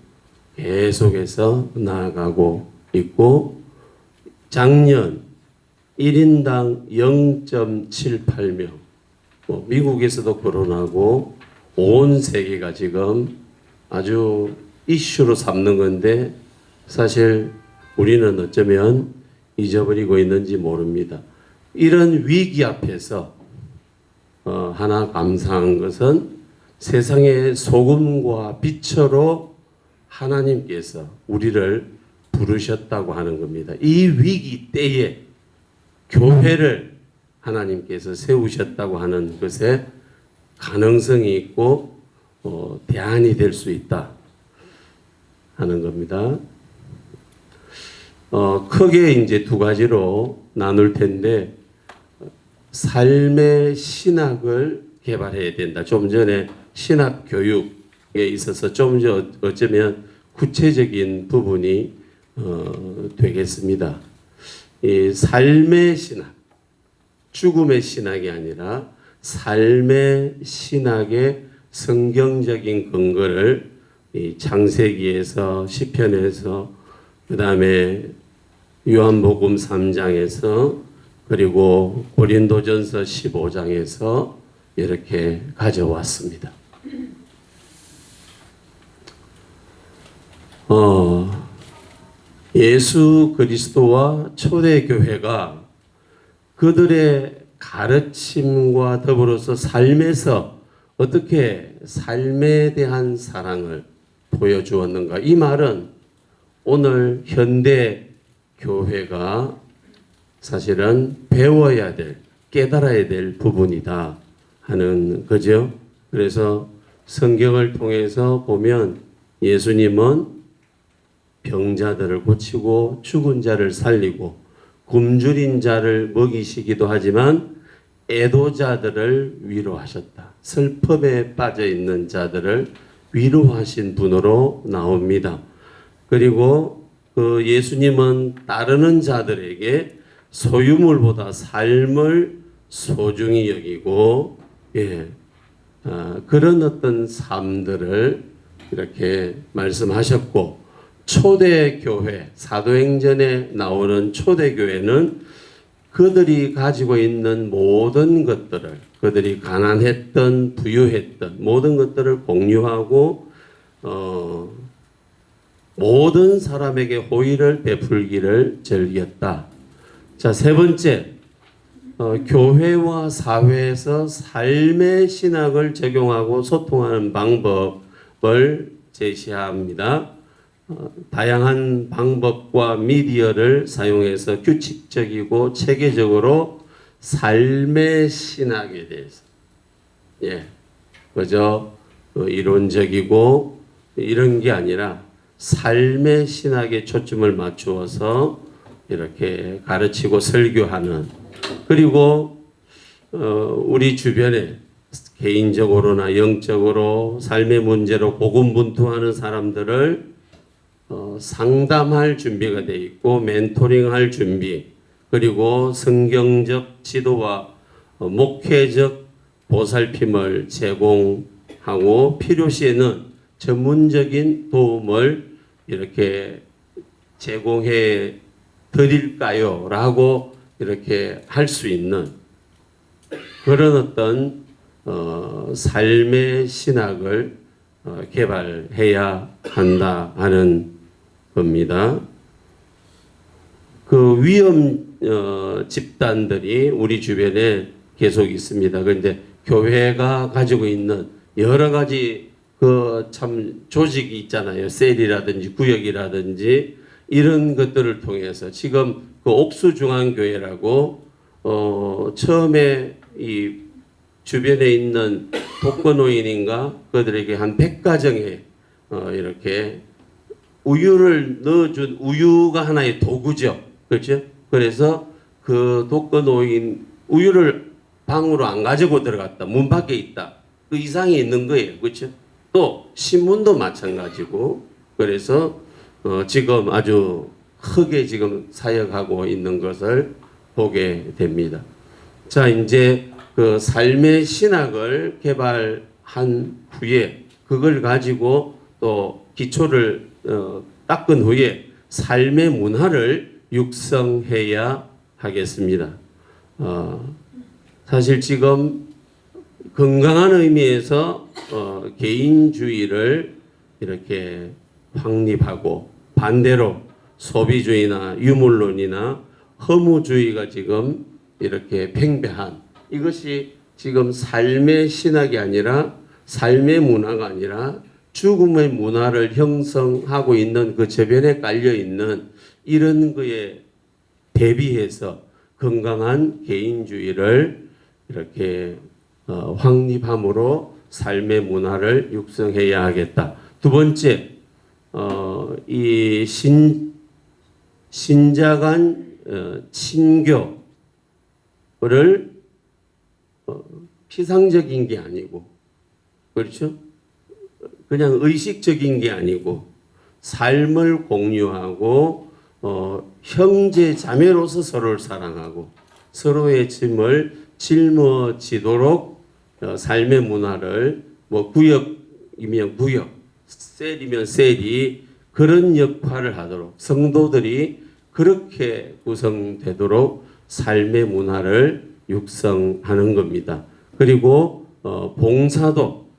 계속해서 나아가고 있고 작년 1인당 0.78명 미국에서도 거론하고 온 세계가 지금 아주 이슈로 삼는 건데 사실 우리는 어쩌면 잊어버리고 있는지 모릅니다. 이런 위기 앞에서 하나 감사한 것은 세상의 소금과 빛으로 하나님께서 우리를 부르셨다고 하는 겁니다. 이 위기 때에 교회를 하나님께서 세우셨다고 하는 것에 가능성이 있고 대안이 될 수 있다 하는 겁니다. 크게 이제 두 가지로 나눌 텐데 삶의 신학을 개발해야 된다. 좀 전에 신학 교육에 있어서 좀 어쩌면 구체적인 부분이 되겠습니다. 이 삶의 신학, 죽음의 신학이 아니라 삶의 신학의 성경적인 근거를 이 창세기에서 시편에서 그다음에 요한복음 3장에서 그리고 고린도전서 15장에서 이렇게 가져왔습니다. 예수 그리스도와 초대교회가 그들의 가르침과 더불어서 삶에서 어떻게 삶에 대한 사랑을 보여주었는가. 이 말은 오늘 현대 교회가 사실은 배워야 될, 깨달아야 될 부분이다 하는 거죠. 그래서 성경을 통해서 보면 예수님은 병자들을 고치고 죽은 자를 살리고 굶주린 자를 먹이시기도 하지만 애도자들을 위로하셨다. 슬픔에 빠져 있는 자들을 위로하신 분으로 나옵니다. 그리고 그 예수님은 따르는 자들에게 소유물보다 삶을 소중히 여기고 그런 어떤 삶들을 이렇게 말씀하셨고 초대교회, 사도행전에 나오는 초대교회는 그들이 가지고 있는 모든 것들을 그들이 가난했던 부유했던 모든 것들을 공유하고 모든 사람에게 호의를 베풀기를 즐겼다. 자, 세 번째, 교회와 사회에서 삶의 신학을 적용하고 소통하는 방법을 제시합니다. 다양한 방법과 미디어를 사용해서 규칙적이고 체계적으로 삶의 신학에 대해서 그저 이론적이고 이런 게 아니라 삶의 신학에 초점을 맞추어서 이렇게 가르치고 설교하는 그리고 우리 주변에 개인적으로나 영적으로 삶의 문제로 고군분투하는 사람들을 상담할 준비가 되어 있고 멘토링할 준비 그리고 성경적 지도와 목회적 보살핌을 제공하고 필요시에는 전문적인 도움을 이렇게 제공해 드릴까요? 라고 이렇게 할 수 있는 그런 어떤 삶의 신학을 개발해야 한다 하는 겁니다. 그 위험 집단들이 우리 주변에 계속 있습니다. 그런데 교회가 가지고 있는 여러 가지 그 참 조직이 있잖아요. 셀이라든지 구역이라든지 이런 것들을 통해서 지금 그 옥수중앙교회라고 처음에 이 주변에 있는 독거노인인가 그들에게 한 100가정에 이렇게 우유를 넣어준 우유가 하나의 도구죠. 그렇죠? 그래서 그 독거노인 우유를 방으로 안 가지고 들어갔다. 문 밖에 있다. 그 이상이 있는 거예요. 그렇죠? 또 신문도 마찬가지고 그래서 지금 아주 크게 지금 사역하고 있는 것을 보게 됩니다. 자, 이제 그 삶의 신학을 한 후에 그걸 가지고 또 기초를 닦은 후에 삶의 문화를 육성해야 하겠습니다. 사실 지금 건강한 의미에서 개인주의를 이렇게 확립하고 반대로 소비주의나 유물론이나 허무주의가 지금 이렇게 팽배한 이것이 지금 삶의 신학이 아니라 삶의 문화가 아니라 죽음의 문화를 형성하고 있는 그 저변에 깔려 있는 이런 거에 대비해서 건강한 개인주의를 이렇게 확립함으로 삶의 문화를 육성해야 하겠다. 두 번째, 이 신자 간 친교를 피상적인 게 아니고, 그렇죠? 그냥 의식적인 게 아니고 삶을 공유하고 형제 자매로서 서로를 사랑하고 서로의 짐을 짊어지도록 삶의 문화를 뭐 구역이면 구역, 셀이면 셀이 그런 역할을 하도록 성도들이 그렇게 구성되도록 삶의 문화를 육성하는 겁니다. 그리고 봉사도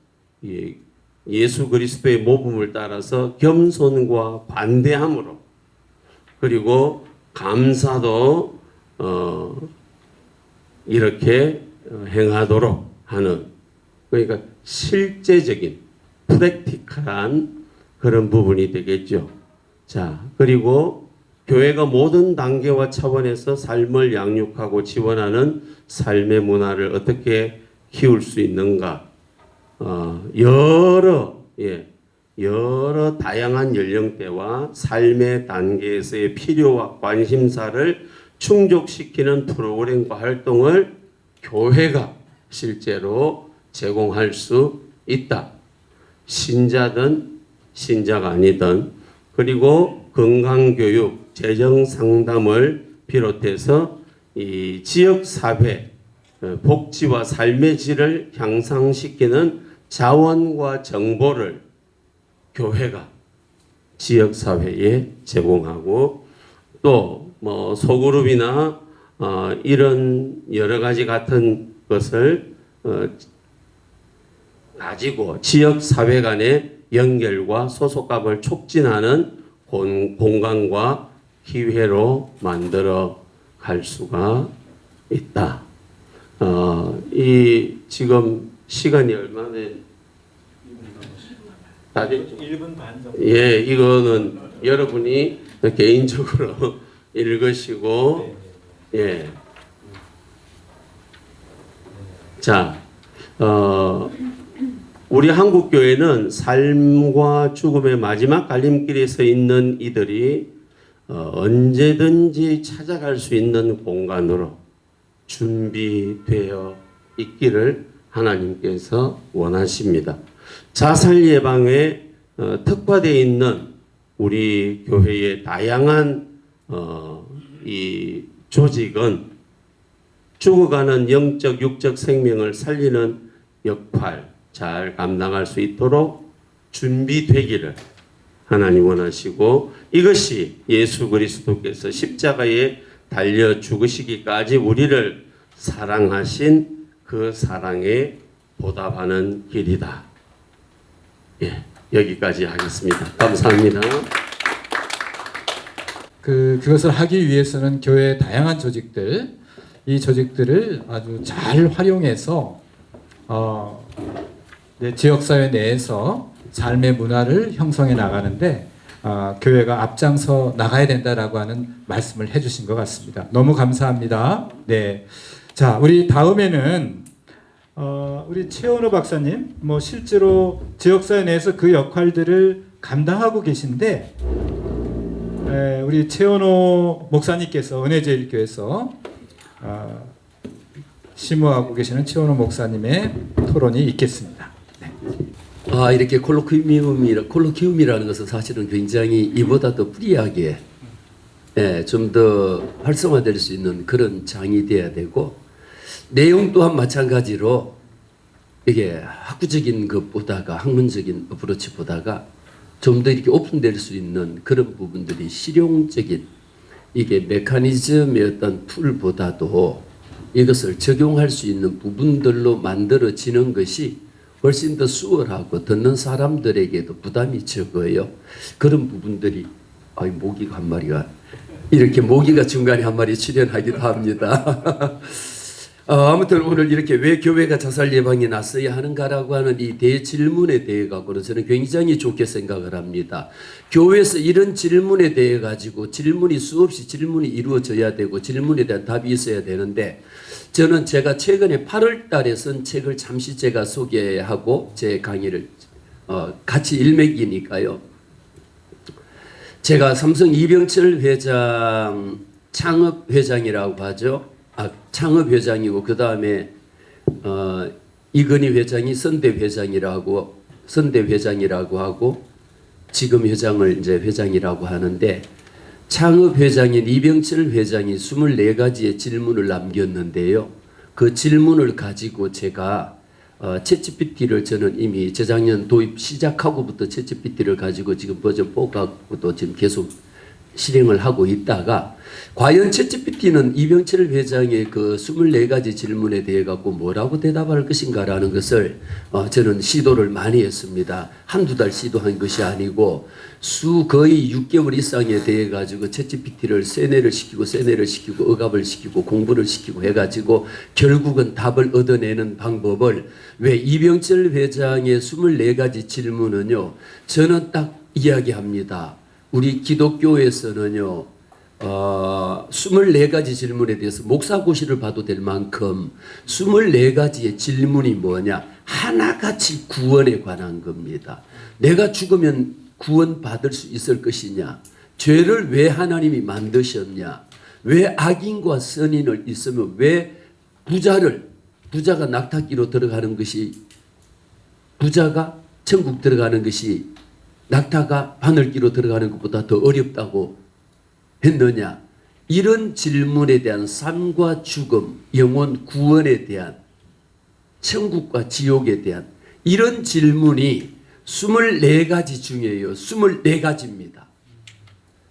예수 그리스도의 모범을 따라서 겸손과 관대함으로 그리고 감사도 이렇게 행하도록 하는 그러니까 실제적인 프랙티컬한 그런 부분이 되겠죠. 자, 그리고 교회가 모든 단계와 차원에서 삶을 양육하고 지원하는 삶의 문화를 어떻게 키울 수 있는가? 여러 다양한 연령대와 삶의 단계에서의 필요와 관심사를 충족시키는 프로그램과 활동을 교회가 실제로 제공할 수 있다. 신자든 신자가 아니든 그리고 건강교육, 재정상담을 비롯해서 이 지역사회 복지와 삶의 질을 향상시키는 자원과 정보를 교회가 지역사회에 제공하고 또 뭐 소그룹이나 이런 여러 가지 같은 것을 가지고 지역사회 간의 연결과 소속감을 촉진하는 공간과 기회로 만들어 갈 수가 있다. 이 지금 시간이 얼마나 다 됐죠? 1분 반 정도. 예, 이거는 여러분이 개인적으로 읽으시고 예. 자, 우리 한국 교회는 삶과 죽음의 마지막 갈림길에 서 있는 이들이 언제든지 찾아갈 수 있는 공간으로 준비되어 있기를 하나님께서 원하십니다. 자살 예방에 특화되어 있는 우리 교회의 다양한 이 조직은 죽어가는 영적, 육적 생명을 살리는 역할 잘 감당할 수 있도록 준비되기를 하나님 원하시고 이것이 예수 그리스도께서 십자가에 달려 죽으시기까지 우리를 사랑하신 그 사랑에 보답하는 길이다. 예, 여기까지 하겠습니다. 감사합니다. 그것을 하기 위해서는 교회의 다양한 조직들, 이 조직들을 아주 잘 활용해서 지역사회 내에서 삶의 문화를 형성해 나가는데 교회가 앞장서 나가야 된다라고 하는 말씀을 해주신 것 같습니다. 너무 감사합니다. 네, 자 우리 다음에는 우리 최원호 박사님, 뭐 실제로 지역사회 내에서 그 역할들을 감당하고 계신데 우리 최원호 목사님께서 은혜제일교회에서 심우하고 계시는 최원호 목사님의 토론이 있겠습니다. 네. 이렇게 콜로키움이라는 것은 사실은 굉장히 이보다 더 프리하게 좀 더 활성화될 수 있는 그런 장이 돼야 되고 내용 또한 마찬가지로 이게 학구적인 것보다가 학문적인 어프로치보다가 좀 더 이렇게 오픈될 수 있는 그런 부분들이 실용적인 이게 메커니즘의 어떤 툴보다도 이것을 적용할 수 있는 부분들로 만들어지는 것이 훨씬 더 수월하고 듣는 사람들에게도 부담이 적어요. 그런 부분들이 모기가 한 마리가 이렇게 모기가 중간에 한 마리 출연하기도 합니다. 아무튼 오늘 이렇게 왜 교회가 자살 예방에 나서야 하는가라고 하는 이 대질문에 대해 갖고는 저는 굉장히 좋게 생각을 합니다. 교회에서 이런 질문에 대해 가지고 질문이 수없이 질문이 이루어져야 되고 질문에 대한 답이 있어야 되는데 저는 제가 최근에 8월 달에 쓴 책을 잠시 제가 소개하고 제 강의를 같이 일맥이니까요. 제가 삼성 이병철 회장 창업회장이라고 하죠. 창업회장이고 그 다음에 이건희 회장이 선대회장이라고 하고 지금 회장을 이제 회장이라고 하는데 창업회장인 이병철 회장이 24가지의 질문을 남겼는데요. 그 질문을 가지고 제가 챗GPT를 저는 이미 재작년 도입 시작하고부터 챗GPT를 가지고 지금 버전 4가지고도 지금 계속 실행을 하고 있다가 과연 챗GPT는 이병철 회장의 그 24가지 질문에 대해 갖고 뭐라고 대답할 것인가라는 것을 저는 시도를 많이 했습니다. 한두 달 시도한 것이 아니고 거의 6개월 이상에 대해 가지고 챗GPT를 세뇌를 시키고 억압을 시키고 공부를 시키고 해가지고 결국은 답을 얻어내는 방법을 왜 이병철 회장의 24가지 질문은요 저는 딱 이야기합니다. 우리 기독교에서는요 24가지 질문에 대해서 목사고시를 봐도 될 만큼 24가지의 질문이 뭐냐 하나같이 구원에 관한 겁니다. 내가 죽으면 구원받을 수 있을 것이냐, 죄를 왜 하나님이 만드셨냐, 왜 악인과 선인을 있으면 왜 부자가 낙타기로 들어가는 것이 부자가 천국 들어가는 것이 낙타가 바늘기로 들어가는 것보다 더 어렵다고 했느냐. 이런 질문에 대한 삶과 죽음, 영혼 구원에 대한 천국과 지옥에 대한 이런 질문이 24가지 중에요. 24가지입니다.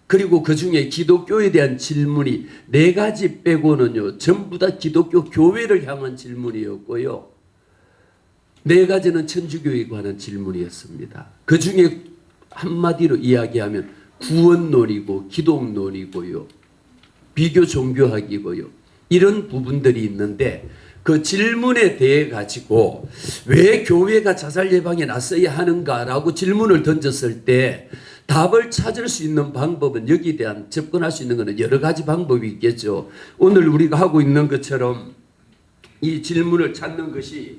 그리고 그 중에 기독교에 대한 질문이 4가지 빼고는요. 전부 다 기독교 교회를 향한 질문이었고요. 4가지는 천주교에 관한 질문이었습니다. 그 중에 한마디로 이야기하면 구원론이고 기독론이고요. 비교 종교학이고요. 이런 부분들이 있는데 그 질문에 대해 가지고 왜 교회가 자살 예방에 나서야 하는가라고 질문을 던졌을 때 답을 찾을 수 있는 방법은 여기에 대한 접근할 수 있는 것은 여러 가지 방법이 있겠죠. 오늘 우리가 하고 있는 것처럼 이 질문을 찾는 것이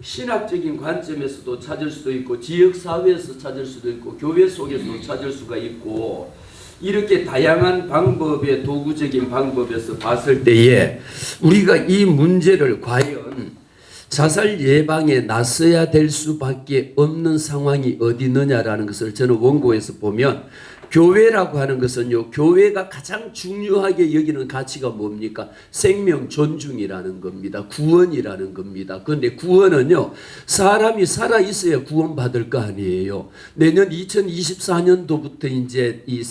신학적인 관점에서도 찾을 수도 있고 지역사회에서 찾을 수도 있고 교회 속에서도 찾을 수가 있고 이렇게 다양한 방법의 도구적인 방법에서 봤을 때에 우리가 이 문제를 과연 자살 예방에 나서야 될 수밖에 없는 상황이 어디 있느냐라는 것을 저는 원고에서 보면 교회라고 하는 것은요, 교회가 가장 중요하게 여기는 가치가 뭡니까? 생명 존중이라는 겁니다. 구원이라는 겁니다. 그런데 구원은요, 사람이 살아 있어야 구원받을 거 아니에요. 내년 2024년도부터 이제 이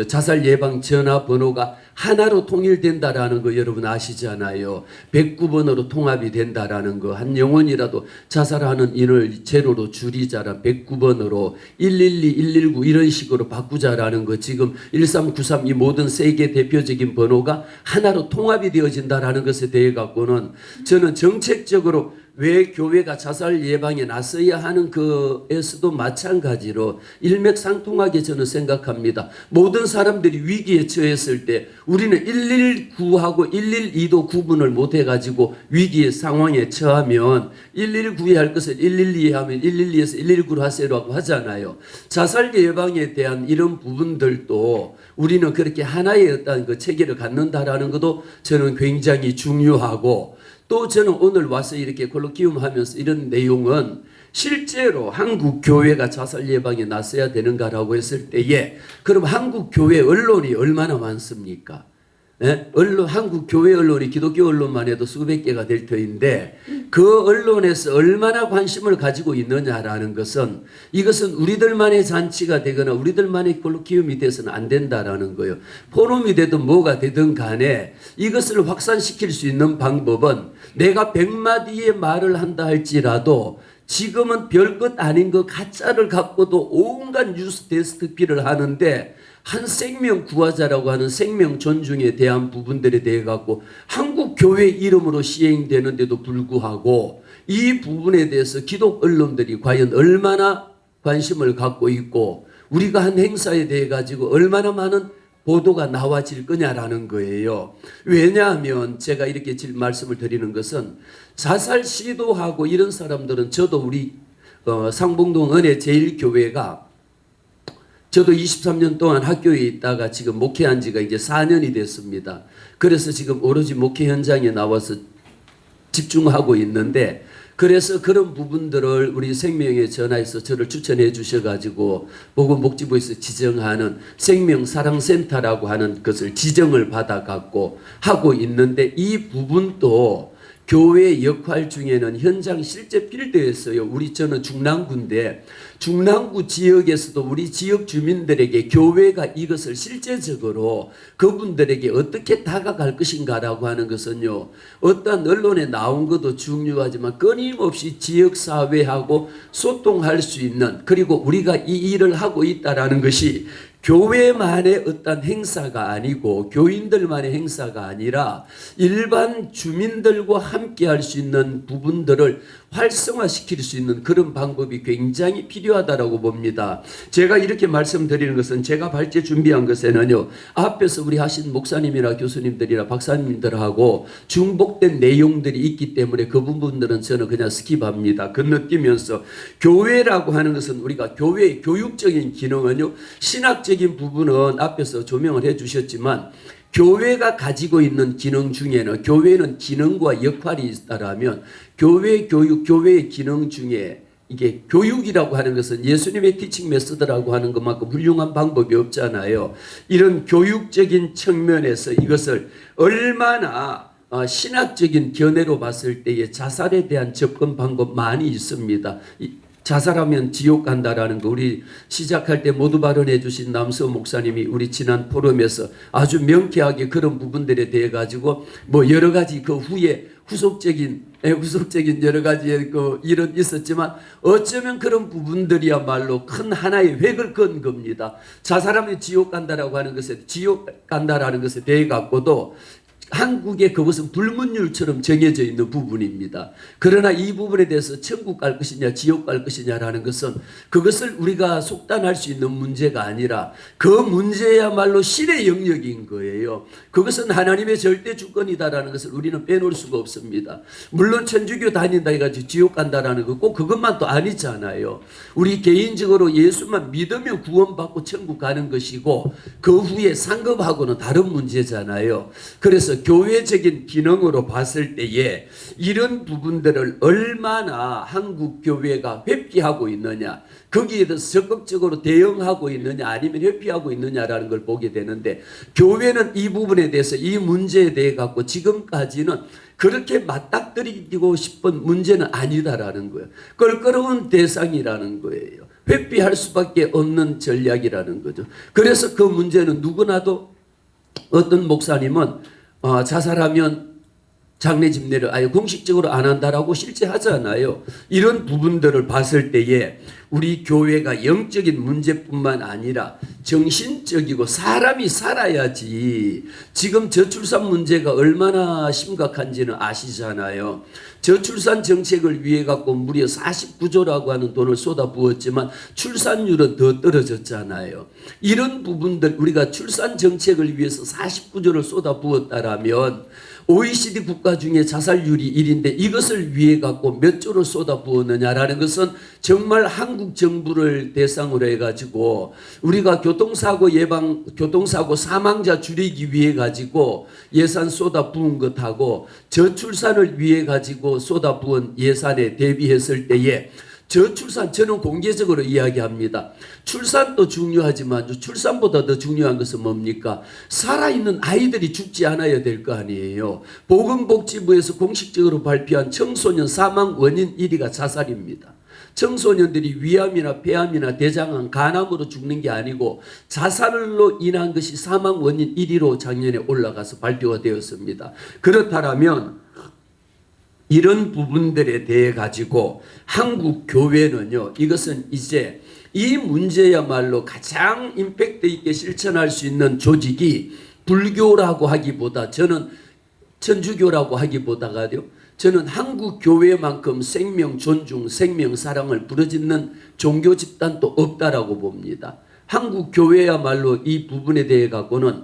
자살 예방 전화번호가 하나로 통일된다라는 거 여러분 아시잖아요. 109번으로 통합이 된다라는 거. 한 영혼이라도 자살하는 인을 제로로 줄이자라 109번으로 112, 119 이런 식으로 바꾸자라는 거. 지금 1393 이 모든 세계 대표적인 번호가 하나로 통합이 되어진다라는 것에 대해 갖고는 저는 정책적으로 왜 교회가 자살 예방에 나서야 하는 거에서도 마찬가지로 일맥상통하게 저는 생각합니다. 모든 사람들이 위기에 처했을 때 우리는 119하고 112도 구분을 못해가지고 위기의 상황에 처하면 119에 할 것을 112에 하면 112에서 119로 하세요라고 하잖아요. 자살 예방에 대한 이런 부분들도 우리는 그렇게 하나의 어떤 그 체계를 갖는다라는 것도 저는 굉장히 중요하고 또 저는 오늘 와서 이렇게 콜로키움 하면서 이런 내용은 실제로 한국 교회가 자살 예방에 나서야 되는가라고 했을 때에 그럼 한국 교회 언론이 얼마나 많습니까? 예? 언론, 한국 교회 언론이 기독교 언론만 해도 수백 개가 될 터인데 그 언론에서 얼마나 관심을 가지고 있느냐라는 것은 이것은 우리들만의 잔치가 되거나 우리들만의 콜로키움이 돼서는 안 된다라는 거예요. 포럼이 되든 뭐가 되든 간에 이것을 확산시킬 수 있는 방법은 내가 100마디의 말을 한다 할지라도 지금은 별것 아닌 거 가짜를 갖고도 온갖 뉴스 데스크피를 하는데 한 생명 구하자라고 하는 생명 존중에 대한 부분들에 대해 갖고 한국 교회 이름으로 시행되는데도 불구하고 이 부분에 대해서 기독 언론들이 과연 얼마나 관심을 갖고 있고 우리가 한 행사에 대해 가지고 얼마나 많은 보도가 나와질 거냐라는 거예요. 왜냐하면 제가 이렇게 말씀을 드리는 것은 자살 시도하고 이런 사람들은 저도 우리 상봉동 은혜 제일교회가 저도 23년 동안 학교에 있다가 지금 목회한 지가 이제 4년이 됐습니다. 그래서 지금 오로지 목회 현장에 나와서 집중하고 있는데 그래서 그런 부분들을 우리 생명의 전화에서 저를 추천해 주셔가지고 보건복지부에서 지정하는 생명사랑센터라고 하는 것을 지정을 받아갖고 하고 있는데 이 부분도 교회 역할 중에는 현장 실제 필드에서요. 저는 중랑구인데 중랑구 지역에서도 우리 지역 주민들에게 교회가 이것을 실제적으로 그분들에게 어떻게 다가갈 것인가라고 하는 것은요. 어떤 언론에 나온 것도 중요하지만 끊임없이 지역사회하고 소통할 수 있는 그리고 우리가 이 일을 하고 있다라는 것이 교회만의 어떤 행사가 아니고 교인들만의 행사가 아니라 일반 주민들과 함께 할 수 있는 부분들을 활성화시킬 수 있는 그런 방법이 굉장히 필요하다라고 봅니다. 제가 이렇게 말씀드리는 것은 제가 발제 준비한 것에는요. 앞에서 우리 하신 목사님이나 교수님들이나 박사님들하고 중복된 내용들이 있기 때문에 그 부분들은 저는 그냥 스킵합니다. 건너뛰면서 교회라고 하는 것은 우리가 교회의 교육적인 기능은요. 신학적인 부분은 앞에서 조명을 해 주셨지만 교회가 가지고 있는 기능 중에는 교회는 기능과 역할이 있다라면 교회 교육, 교회의 기능 중에 이게 교육이라고 하는 것은 예수님의 티칭 메소드라고 하는 것만큼 훌륭한 방법이 없잖아요. 이런 교육적인 측면에서 이것을 얼마나 신학적인 견해로 봤을 때에 자살에 대한 접근 방법 많이 있습니다. 자살하면 지옥 간다라는 거 우리 시작할 때 모두 발언해 주신 남서 목사님이 우리 지난 포럼에서 아주 명쾌하게 그런 부분들에 대해 가지고 뭐 여러 가지 그 후에 후속적인 여러 가지의 그 일은 있었지만 어쩌면 그런 부분들이야말로 큰 하나의 획을 그은 겁니다. 자살하면 지옥 간다라고 하는 것에 지옥 간다라는 것에 대해 갖고도 한국에 그것은 불문율처럼 정해져 있는 부분입니다. 그러나 이 부분에 대해서 천국 갈 것이냐 지옥 갈 것이냐라는 것은 그것을 우리가 속단할 수 있는 문제가 아니라 그 문제야말로 신의 영역인 거예요. 그것은 하나님의 절대 주권이다라는 것을 우리는 빼놓을 수가 없습니다. 물론 천주교 다닌다 해가지고 지옥 간다라는 거 꼭 그것만 또 아니잖아요. 우리 개인적으로 예수만 믿으면 구원받고 천국 가는 것이고 그 후에 상급하고는 다른 문제잖아요. 그래서 교회적인 기능으로 봤을 때에 이런 부분들을 얼마나 한국 교회가 회피하고 있느냐 거기에 대해서 적극적으로 대응하고 있느냐 아니면 회피하고 있느냐라는 걸 보게 되는데 교회는 이 부분에 대해서 이 문제에 대해 갖고 지금까지는 그렇게 맞닥뜨리고 싶은 문제는 아니다라는 거예요. 껄끄러운 대상이라는 거예요. 회피할 수밖에 없는 전략이라는 거죠. 그래서 그 문제는 누구나도 어떤 목사님은 자살하면 장례 집례를 아예 공식적으로 안 한다라고 실제 하잖아요. 이런 부분들을 봤을 때에 우리 교회가 영적인 문제뿐만 아니라 정신적이고 사람이 살아야지. 지금 저출산 문제가 얼마나 심각한지는 아시잖아요. 저출산 정책을 위해 갖고 무려 49조라고 하는 돈을 쏟아부었지만 출산율은 더 떨어졌잖아요. 이런 부분들 우리가 출산 정책을 위해서 49조를 쏟아부었다라면 OECD 국가 중에 자살률이 1인데 이것을 위해 갖고 몇 조를 쏟아부었느냐라는 것은 정말 한국 정부를 대상으로 해가지고 우리가 교통사고 예방, 교통사고 사망자 줄이기 위해 가지고 예산 쏟아부은 것하고 저출산을 위해 가지고 쏟아부은 예산에 대비했을 때에 저출산 저는 공개적으로 이야기합니다. 출산도 중요하지만 출산보다 더 중요한 것은 뭡니까? 살아있는 아이들이 죽지 않아야 될 거 아니에요. 보건복지부에서 공식적으로 발표한 청소년 사망 원인 1위가 자살입니다. 청소년들이 위암이나 폐암이나 대장암, 간암으로 죽는 게 아니고 자살로 인한 것이 사망 원인 1위로 작년에 올라가서 발표가 되었습니다. 그렇다면 이런 부분들에 대해 가지고 한국 교회는요, 이것은 이제 이 문제야말로 가장 임팩트 있게 실천할 수 있는 조직이 불교라고 하기보다, 저는 천주교라고 하기보다가요, 저는 한국 교회만큼 생명 존중, 생명 사랑을 부르짖는 종교 집단도 없다라고 봅니다. 한국 교회야말로 이 부분에 대해 갖고는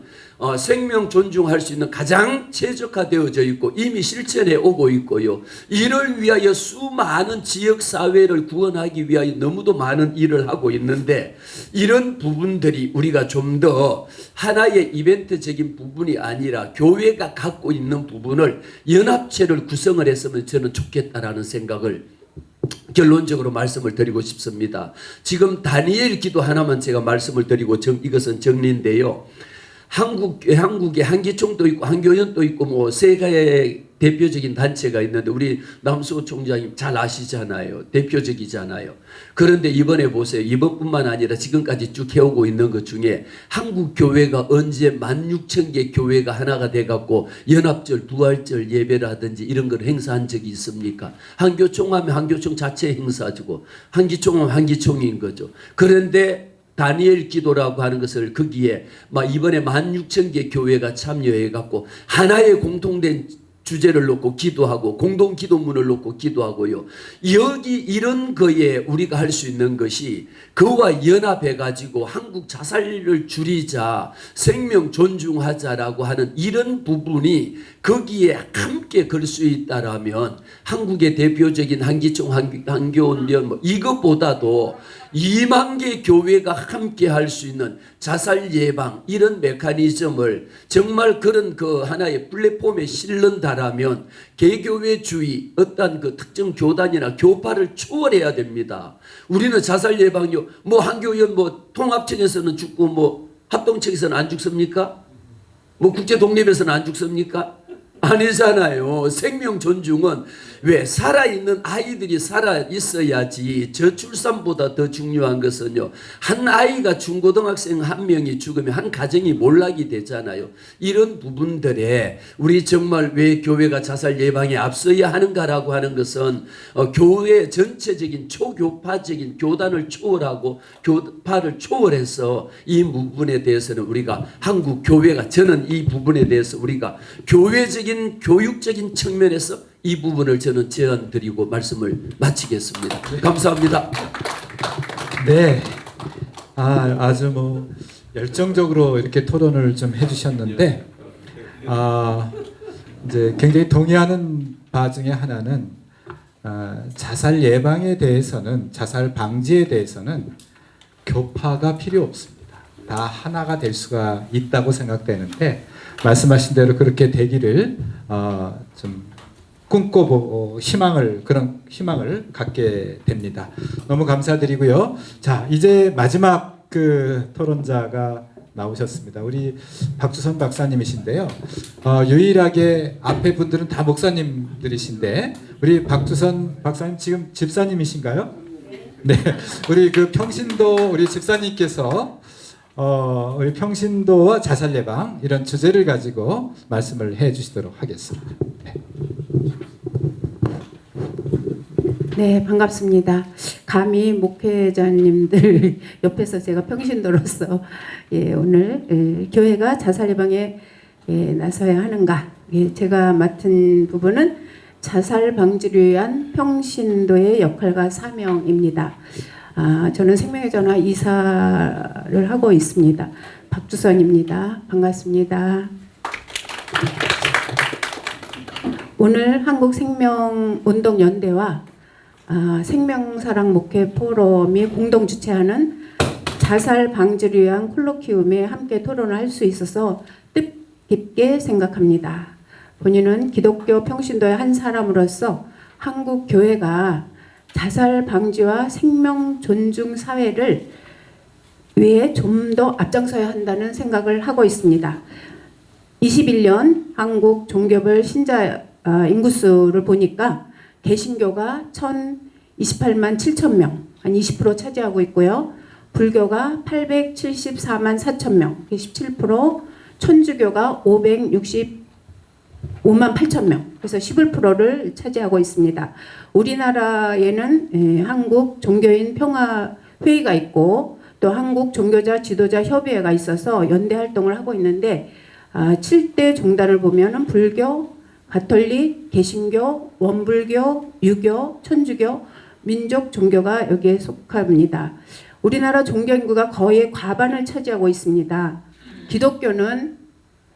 생명 존중할 수 있는 가장 최적화되어져 있고 이미 실천해 오고 있고요. 이를 위하여 수많은 지역 사회를 구원하기 위하여 너무도 많은 일을 하고 있는데, 이런 부분들이 우리가 좀 더 하나의 이벤트적인 부분이 아니라 교회가 갖고 있는 부분을 연합체를 구성을 했으면 저는 좋겠다라는 생각을 결론적으로 말씀을 드리고 싶습니다. 지금 다니엘 기도 하나만 제가 말씀을 드리고 이것은 정리인데요. 한국에 한기총도 있고 한교연도 있고 뭐 세 개의 대표적인 단체가 있는데 우리 남수호 총장님 잘 아시잖아요. 대표적이잖아요. 그런데 이번에 보세요. 이번뿐만 아니라 지금까지 쭉 해오고 있는 것 중에 한국 교회가 언제 16,000개 교회가 하나가 돼갖고 연합절, 부활절 예배라든지 이런 걸 행사한 적이 있습니까? 한교총 하면 한교총 자체 행사지고 한기총 하면 한기총인 거죠. 그런데 다니엘 기도라고 하는 것을 거기에 이번에 16,000개 교회가 참여해 갖고 하나의 공통된 주제를 놓고 기도하고 공동 기도문을 놓고 기도하고요. 여기 이런 거에 우리가 할 수 있는 것이 그와 연합해 가지고 한국 자살을 줄이자, 생명 존중하자라고 하는 이런 부분이 거기에 함께 걸 수 있다라면 한국의 대표적인 한기총, 한교연면 이것보다도 2만 개 교회가 함께 할 수 있는 자살 예방 이런 메커니즘을 정말 그런 그 하나의 플랫폼에 실른다라면 개교회주의 어떤 그 특정 교단이나 교파를 초월해야 됩니다. 우리는 자살 예방요 한교연 통합청에서는 죽고 합동청에서는 안 죽습니까? 국제 독립에서는 안 죽습니까? 아니잖아요. 생명 존중은 왜 살아있는 아이들이 살아 있어야지. 저출산보다 더 중요한 것은요, 한 아이가 중고등학생 한 명이 죽으면 한 가정이 몰락이 되잖아요. 이런 부분들에 우리 정말 왜 교회가 자살 예방에 앞서야 하는가라고 하는 것은 교회 전체적인 초교파적인 교단을 초월하고 교파를 초월해서 이 부분에 대해서는 우리가 한국 교회가, 저는 이 부분에 대해서 우리가 교회적인 교육적인 측면에서 이 부분을 저는 제안 드리고 말씀을 마치겠습니다. 감사합니다. 네, 아주 열정적으로 이렇게 토론을 좀 해주셨는데, 이제 굉장히 동의하는 바 중에 하나는 자살 예방에 대해서는, 자살 방지에 대해서는 교파가 필요 없습니다. 다 하나가 될 수가 있다고 생각되는데, 말씀하신 대로 그렇게 되기를 좀 꿈꿔보고 그런 희망을 갖게 됩니다. 너무 감사드리고요. 자, 이제 마지막 그 토론자가 나오셨습니다. 우리 박주선 박사님이신데요. 유일하게 앞에 분들은 다 목사님들이신데 우리 박주선 박사님 지금 집사님이신가요? 네. 우리 그 평신도 우리 집사님께서 우리 평신도와 자살 예방 이런 주제를 가지고 말씀을 해 주시도록 하겠습니다. 네. 네, 반갑습니다. 감히 목회자님들 옆에서 제가 평신도로서 오늘 교회가 자살 예방에 나서야 하는가, 제가 맡은 부분은 자살 방지를 위한 평신도의 역할과 사명입니다. 저는 생명의 전화 이사를 하고 있습니다. 박주선입니다. 반갑습니다. 오늘 한국생명운동연대와 생명사랑 목회 포럼이 공동 주최하는 자살 방지를 위한 콜로키움에 함께 토론을 할 수 있어서 뜻깊게 생각합니다. 본인은 기독교 평신도의 한 사람으로서 한국 교회가 자살 방지와 생명 존중 사회를 위해 좀 더 앞장서야 한다는 생각을 하고 있습니다. 21년 한국 종교별 신자 인구수를 보니까 개신교가 1,028만 7천 명, 한 20% 차지하고 있고요. 불교가 874만 4천 명, 17%, 천주교가 565만 8천 명, 그래서 11%를 차지하고 있습니다. 우리나라에는 한국 종교인 평화회의가 있고 또 한국 종교자 지도자 협의회가 있어서 연대 활동을 하고 있는데 7대 종단을 보면은 불교, 가톨릭, 개신교, 원불교, 유교, 천주교, 민족 종교가 여기에 속합니다. 우리나라 종교 인구가 거의 과반을 차지하고 있습니다. 기독교는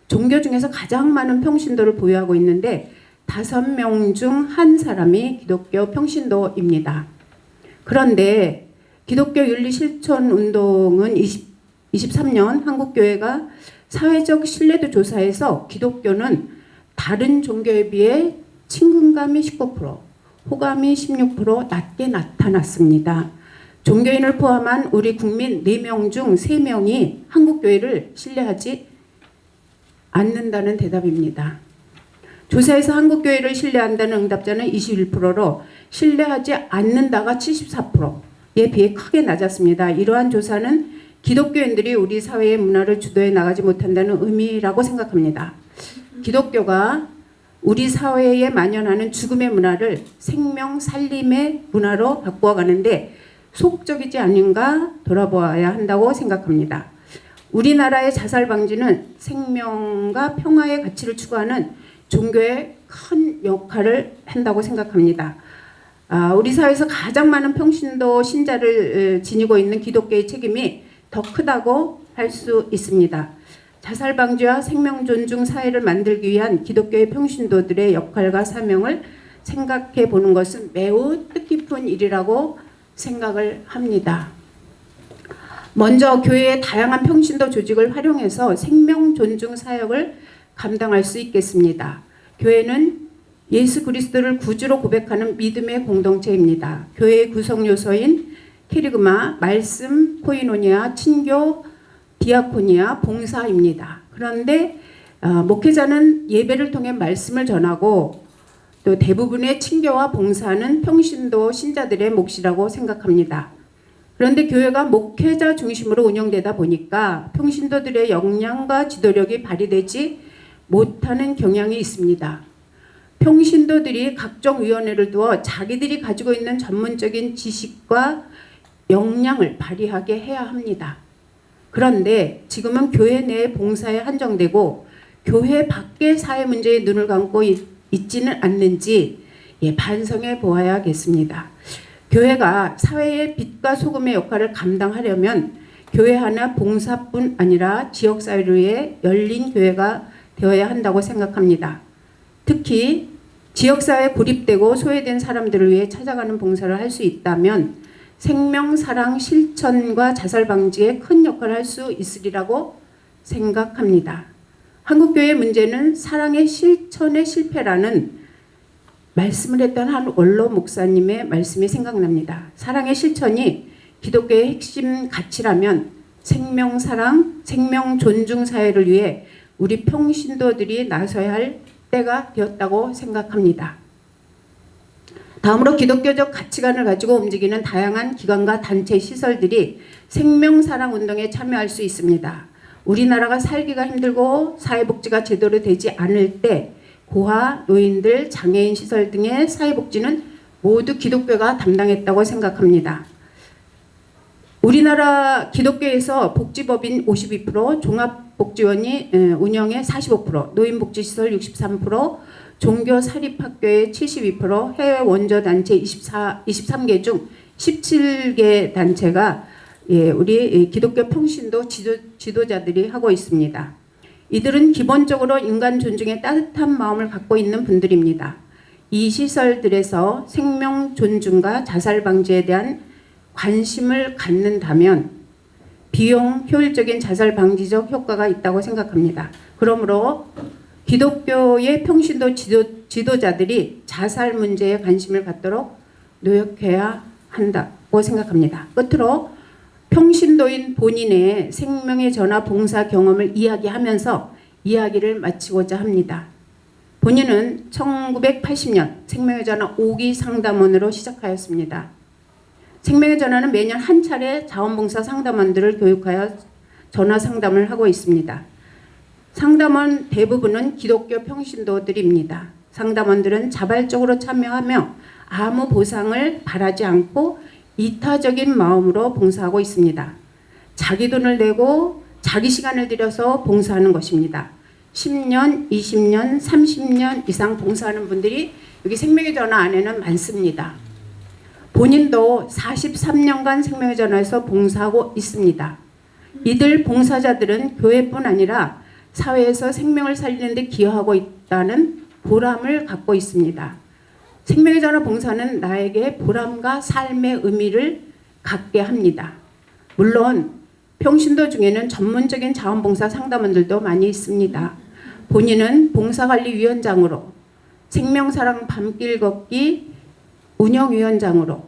종교 중에서 가장 많은 평신도를 보유하고 있는데 5명 중 1사람이 기독교 평신도입니다. 그런데 기독교 윤리 실천 운동은 23년 한국교회가 사회적 신뢰도 조사에서 기독교는 다른 종교에 비해 친근감이 19%, 호감이 16% 낮게 나타났습니다. 종교인을 포함한 우리 국민 4명 중 3명이 한국교회를 신뢰하지 않는다는 대답입니다. 조사에서 한국교회를 신뢰한다는 응답자는 21%로 신뢰하지 않는다가 74%에 비해 크게 낮았습니다. 이러한 조사는 기독교인들이 우리 사회의 문화를 주도해 나가지 못한다는 의미라고 생각합니다. 기독교가 우리 사회에 만연하는 죽음의 문화를 생명 살림의 문화로 바꾸어 가는데 소극적이지 않은가 돌아보아야 한다고 생각합니다. 우리나라의 자살 방지는 생명과 평화의 가치를 추구하는 종교의 큰 역할을 한다고 생각합니다. 우리 사회에서 가장 많은 평신도 신자를 지니고 있는 기독교의 책임이 더 크다고 할 수 있습니다. 자살 방지와 생명 존중 사회를 만들기 위한 기독교의 평신도들의 역할과 사명을 생각해 보는 것은 매우 뜻깊은 일이라고 생각을 합니다. 먼저 교회의 다양한 평신도 조직을 활용해서 생명 존중 사역을 감당할 수 있겠습니다. 교회는 예수 그리스도를 구주로 고백하는 믿음의 공동체입니다. 교회의 구성 요소인 캐리그마, 말씀, 코이노니아, 친교, 디아코니아, 봉사입니다. 그런데 목회자는 예배를 통해 말씀을 전하고 또 대부분의 친교와 봉사는 평신도 신자들의 몫이라고 생각합니다. 그런데 교회가 목회자 중심으로 운영되다 보니까 평신도들의 역량과 지도력이 발휘되지 못하는 경향이 있습니다. 평신도들이 각종 위원회를 두어 자기들이 가지고 있는 전문적인 지식과 역량을 발휘하게 해야 합니다. 그런데 지금은 교회 내 봉사에 한정되고 교회 밖의 사회 문제에 눈을 감고 있지는 않는지 반성해 보아야겠습니다. 교회가 사회의 빛과 소금의 역할을 감당하려면 교회 하나 봉사뿐 아니라 지역사회를 위해 열린 교회가 되어야 한다고 생각합니다. 특히 지역사회에 고립되고 소외된 사람들을 위해 찾아가는 봉사를 할 수 있다면 생명, 사랑, 실천과 자살 방지에 큰 역할을 할 수 있으리라고 생각합니다. 한국교회의 문제는 사랑의 실천의 실패라는 말씀을 했던 한 원로 목사님의 말씀이 생각납니다. 사랑의 실천이 기독교의 핵심 가치라면 생명, 사랑, 생명 존중 사회를 위해 우리 평신도들이 나서야 할 때가 되었다고 생각합니다. 다음으로 기독교적 가치관을 가지고 움직이는 다양한 기관과 단체 시설들이 생명사랑 운동에 참여할 수 있습니다. 우리나라가 살기가 힘들고 사회복지가 제대로 되지 않을 때 고아, 노인들, 장애인 시설 등의 사회복지는 모두 기독교가 담당했다고 생각합니다. 우리나라 기독교에서 복지법인 52%, 종합복지원이 운영의 45%, 노인복지시설 63%, 종교사립학교의 72%, 해외 원조단체 23개 중 17개 단체가 우리 기독교 평신도 지도자들이 하고 있습니다. 이들은 기본적으로 인간 존중에 따뜻한 마음을 갖고 있는 분들입니다. 이 시설들에서 생명 존중과 자살 방지에 대한 관심을 갖는다면 비용 효율적인 자살 방지적 효과가 있다고 생각합니다. 그러므로 기독교의 평신도 지도자들이 자살 문제에 관심을 갖도록 노력해야 한다고 생각합니다. 끝으로 평신도인 본인의 생명의 전화 봉사 경험을 이야기하면서 이야기를 마치고자 합니다. 본인은 1980년 생명의 전화 5기 상담원으로 시작하였습니다. 생명의 전화는 매년 한 차례 자원봉사 상담원들을 교육하여 전화 상담을 하고 있습니다. 상담원 대부분은 기독교 평신도들입니다. 상담원들은 자발적으로 참여하며 아무 보상을 바라지 않고 이타적인 마음으로 봉사하고 있습니다. 자기 돈을 내고 자기 시간을 들여서 봉사하는 것입니다. 10년, 20년, 30년 이상 봉사하는 분들이 여기 생명의 전화 안에는 많습니다. 본인도 43년간 생명의 전화에서 봉사하고 있습니다. 이들 봉사자들은 교회뿐 아니라 사회에서 생명을 살리는 데 기여하고 있다는 보람을 갖고 있습니다. 생명의 전화 봉사는 나에게 보람과 삶의 의미를 갖게 합니다. 물론 평신도 중에는 전문적인 자원봉사 상담원들도 많이 있습니다. 본인은 봉사관리위원장으로 생명사랑 밤길 걷기 운영위원장으로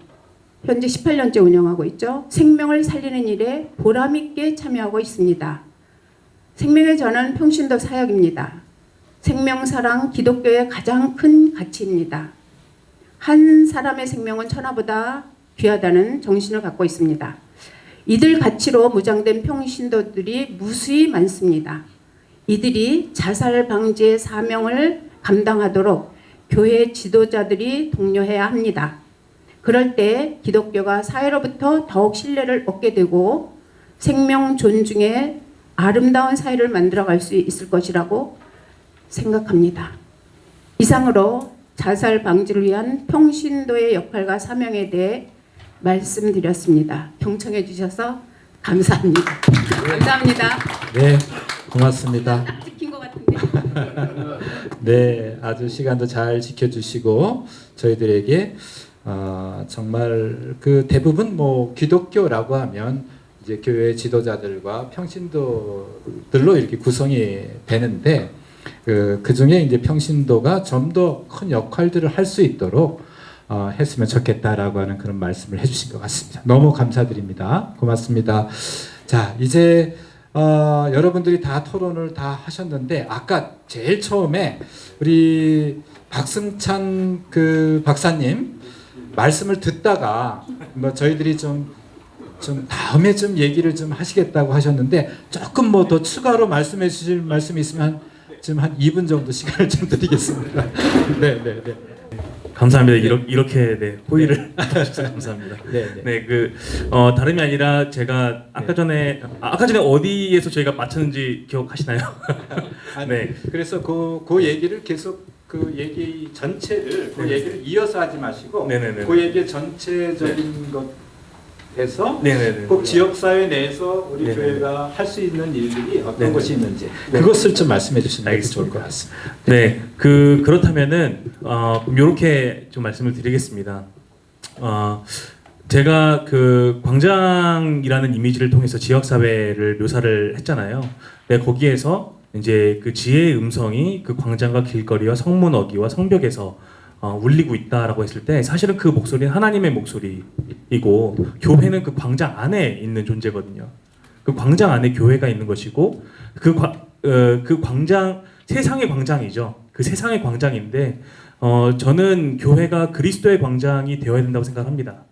현재 18년째 운영하고 있죠. 생명을 살리는 일에 보람있게 참여하고 있습니다. 생명의 전환 평신도 사역입니다. 생명사랑 기독교의 가장 큰 가치입니다. 한 사람의 생명은 천하보다 귀하다는 정신을 갖고 있습니다. 이들 가치로 무장된 평신도들이 무수히 많습니다. 이들이 자살 방지의 사명을 감당하도록 교회 지도자들이 독려해야 합니다. 그럴 때 기독교가 사회로부터 더욱 신뢰를 얻게 되고 생명 존중의 아름다운 사회를 만들어갈 수 있을 것이라고 생각합니다. 이상으로 자살 방지를 위한 평신도의 역할과 사명에 대해 말씀드렸습니다. 경청해 주셔서 감사합니다. 감사합니다. 네, 고맙습니다. 딱 찍힌 것 같은데. 네, 아주 시간도 잘 지켜주시고 저희들에게 정말 그 대부분 뭐 기독교라고 하면 이제 교회 지도자들과 평신도들로 이렇게 구성이 되는데 그 중에 이제 평신도가 좀 더 큰 역할들을 할 수 있도록 했으면 좋겠다라고 하는 그런 말씀을 해주신 것 같습니다. 너무 감사드립니다. 고맙습니다. 자, 이제 여러분들이 다 토론을 다 하셨는데 아까 제일 처음에 우리 박승찬 그 박사님 말씀을 듣다가 뭐 저희들이 좀 다음에 좀 얘기를 좀 하시겠다고 하셨는데 조금 뭐 더 추가로 말씀해 주실 말씀이 있으면 지금 한 2분 정도 시간을 좀 드리겠습니다. 네. 감사합니다. 이렇게 네, 호의를 해주셔서 감사합니다. 네, 다름이 아니라 제가 아까 전에 어디에서 저희가 마쳤는지 기억하시나요? 네. 그래서 그 얘기를 계속 그 얘기 전체를 그 얘기를 이어서 하지 마시고 그 얘기 전체적인 것에서 꼭 지역 사회 내에서 우리 교회가 할 수 있는 일들이 어떤 것이 있는지 그것을 좀 말씀해 주시면 좋을 것 같습니다. 네, 그렇다면은 이렇게 좀 말씀을 드리겠습니다. 제가 그 광장이라는 이미지를 통해서 지역 사회를 묘사를 했잖아요. 네, 거기에서 이제 그 지혜의 음성이 그 광장과 길거리와 성문 어귀와 성벽에서 울리고 있다라고 했을 때 사실은 그 목소리는 하나님의 목소리이고 교회는 그 광장 안에 있는 존재거든요. 그 광장 안에 교회가 있는 것이고 그 광장 세상의 광장이죠. 그 세상의 광장인데 저는 교회가 그리스도의 광장이 되어야 된다고 생각합니다.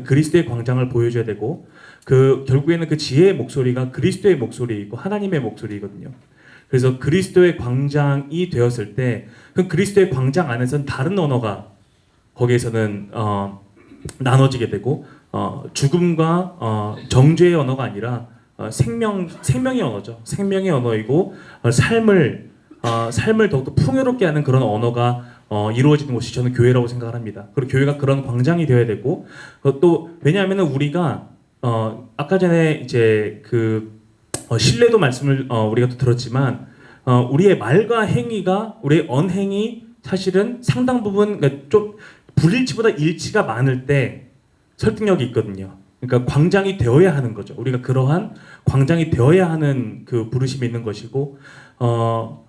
그리스도의 광장을 보여줘야 되고 결국에는 그 지혜의 목소리가 그리스도의 목소리이고 하나님의 목소리이거든요. 그래서 그리스도의 광장이 되었을 때 그 그리스도의 광장 안에서는 다른 언어가 거기에서는 나눠지게 되고 죽음과 정죄의 언어가 아니라 생명의 언어죠. 생명의 언어이고 삶을 더욱더 풍요롭게 하는 그런 언어가 이루어지는 곳이 저는 교회라고 생각을 합니다. 그리고 교회가 그런 광장이 되어야 되고 또 왜냐하면은 우리가 아까 전에 이제 신뢰도 말씀을 우리가 또 들었지만 우리의 말과 행위가 우리의 언행이 사실은 상당 부분 그러니까 좀 불일치보다 일치가 많을 때 설득력이 있거든요. 그러니까 광장이 되어야 하는 거죠. 우리가 그러한 광장이 되어야 하는 그 부르심이 있는 것이고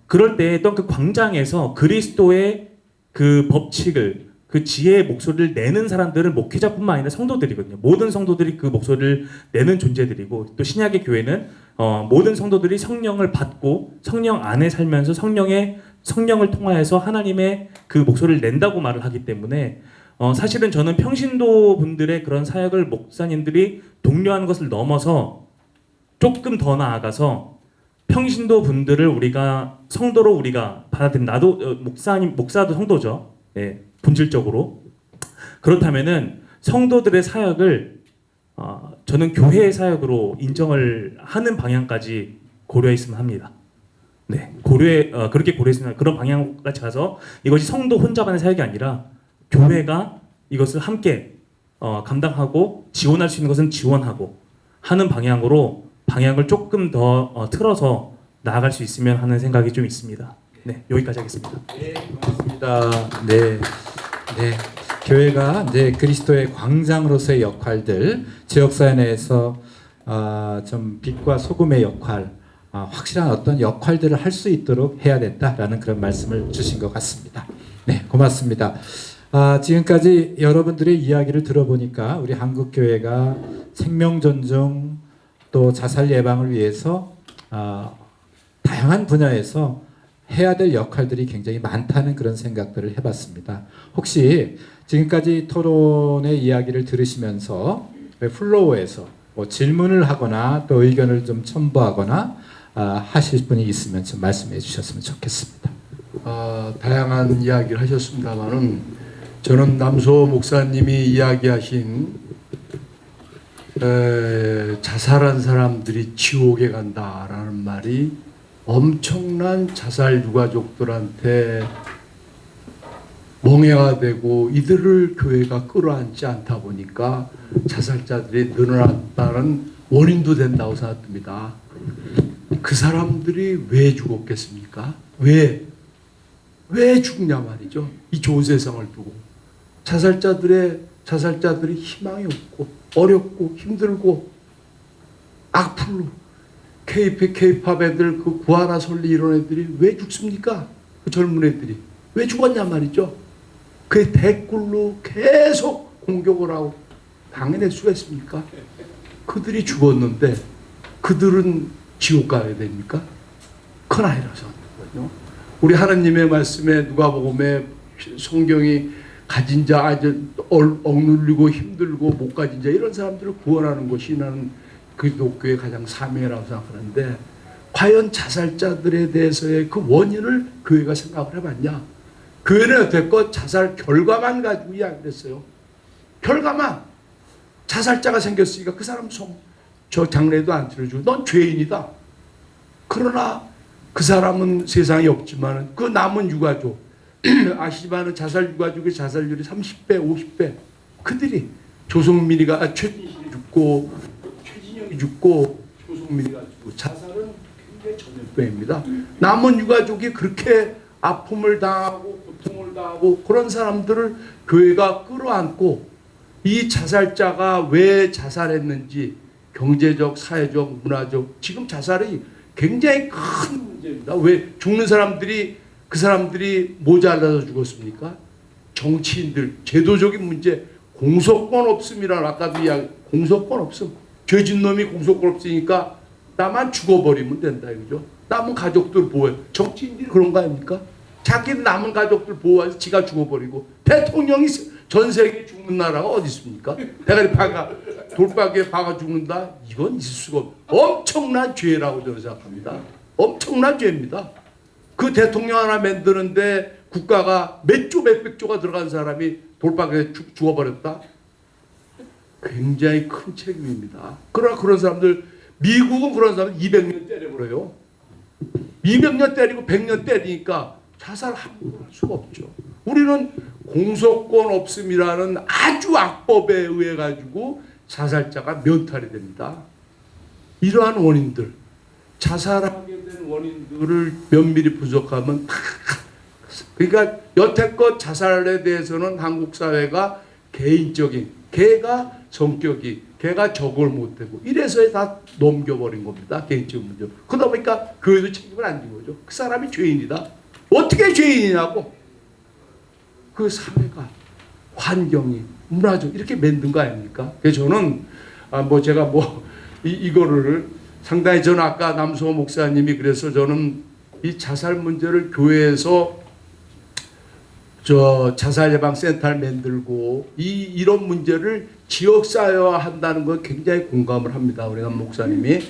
그럴 때 또 그 광장에서 그리스도의 그 법칙을 그 지혜의 목소리를 내는 사람들은 목회자뿐만 아니라 성도들이거든요. 모든 성도들이 그 목소리를 내는 존재들이고, 또 신약의 교회는 모든 성도들이 성령을 받고 성령 안에 살면서 성령을 통하여서 하나님의 그 목소리를 낸다고 말을 하기 때문에 사실은 저는 평신도 분들의 그런 사역을 목사님들이 독려하는 것을 넘어서 조금 더 나아가서 평신도 분들을 우리가 성도로 우리가 받아들인, 나도 목사도 성도죠. 네, 본질적으로. 그렇다면은 성도들의 사역을 저는 교회의 사역으로 인정을 하는 방향까지 고려했으면 합니다. 네, 그렇게 고려했으면, 그런 방향까지 가서 이것이 성도 혼자만의 사역이 아니라 교회가 이것을 함께 감당하고 지원할 수 있는 것은 지원하고 하는 방향으로 방향을 조금 더 틀어서 나아갈 수 있으면 하는 생각이 좀 있습니다. 네, 여기까지 하겠습니다. 네, 고맙습니다. 네, 교회가 이제 그리스도의 광장으로서의 역할들, 지역사회 내에서 좀 빛과 소금의 역할, 확실한 어떤 역할들을 할 수 있도록 해야 된다라는 그런 말씀을 주신 것 같습니다. 네, 고맙습니다. 지금까지 여러분들의 이야기를 들어보니까 우리 한국 교회가 생명 존중 또 자살 예방을 위해서 다양한 분야에서 해야 될 역할들이 굉장히 많다는 그런 생각들을 해봤습니다. 혹시 지금까지 토론의 이야기를 들으시면서 플로어에서 뭐 질문을 하거나 또 의견을 좀 첨부하거나 하실 분이 있으면 좀 말씀해 주셨으면 좋겠습니다. 다양한 이야기를 하셨습니다만은 저는 남소 목사님이 이야기하신 자살한 사람들이 지옥에 간다라는 말이 엄청난 자살 유가족들한테 멍해가 되고 이들을 교회가 끌어안지 않다 보니까 자살자들이 늘어났다는 원인도 된다고 생각합니다. 그 사람들이 왜 죽었겠습니까? 왜 죽냐 말이죠. 이 좋은 세상을 두고 자살자들이 희망이 없고 어렵고 힘들고 악플로 K-팝 애들 그 구하나 설리 이런 애들이 왜 죽습니까? 그 젊은 애들이 왜 죽었냐 말이죠. 그 댓글로 계속 공격을 하고 당연히 수했습니까? 그들이 죽었는데 그들은 지옥 가야 됩니까? 그건 아니라고 생각하거든요. 우리 하나님의 말씀에 누가복음에 성경이 가진 자, 억눌리고 힘들고 못 가진 자 이런 사람들을 구원하는 것이 나는 기독교의 가장 사명이라고 생각하는데 과연 자살자들에 대해서의 그 원인을 교회가 생각을 해봤냐? 교회는 여태껏 자살 결과만 가지고 이야기를 했어요. 결과만. 자살자가 생겼으니까 그 사람 저 장례도 안 치러주고 넌 죄인이다. 그러나 그 사람은 세상에 없지만 그 남은 유가족 아시지만 자살 유가족의 자살률이 30배, 50배. 그들이 조성민이가 최진실이 죽고 최진영이 죽고 조성민이가 죽고 자살은 굉장히 전염병입니다. 남은 유가족이 그렇게 아픔을 당하고 고통을 당하고 그런 사람들을 교회가 끌어안고 이 자살자가 왜 자살했는지 경제적, 사회적, 문화적 지금 자살이 굉장히 큰 문제입니다. 왜 죽는 사람들이 그 사람들이 모자라서 죽었습니까? 정치인들 제도적인 문제 공소권 없음이란 아까도 이야기 공소권 없음 죄진 놈이 공소권 없으니까 나만 죽어버리면 된다 이거죠. 남은 가족들 보호해. 정치인들이 그런 거 아닙니까? 자기 남은 가족들 보호해서 지가 죽어버리고 대통령이 전 세계에 죽는 나라가 어디 있습니까? 대가리 돌박이에 박아 죽는다? 이건 있을 수가 없고 엄청난 죄라고 저는 생각합니다. 엄청난 죄입니다. 그 대통령 하나 만드는데 국가가 몇백조가 들어간 사람이 돌박이에 죽어버렸다? 굉장히 큰 책임입니다. 그러나 그런 사람들 미국은 그런 사람들 200년 때려버려요. 200년 때리고 100년 때리니까 자살 함부로 할 수가 없죠. 우리는 공소권 없음이라는 아주 악법에 의해 가지고 자살자가 면탈이 됩니다. 이러한 원인들, 자살하게 된 원인들을 면밀히 분석하면 그러니까 여태껏 자살에 대해서는 한국 사회가 개인적인 걔가 성격이 걔가 적응을 못하고 이래서 다 넘겨버린 겁니다. 개인적인 문제. 그러다 보니까 교회도 책임을 안 진 거죠. 그 사람이 죄인이다. 어떻게 죄인이냐고. 그 사회가 환경이, 문화적 이렇게 만든 거 아닙니까? 그래서 저는 제가 이거를 상당히 저는 아까 남수호 목사님이 그래서 저는 이 자살 문제를 교회에서 자살 예방 센터를 만들고 이런 문제를 지역 사회화 한다는 거 굉장히 공감을 합니다. 우리 남 목사님이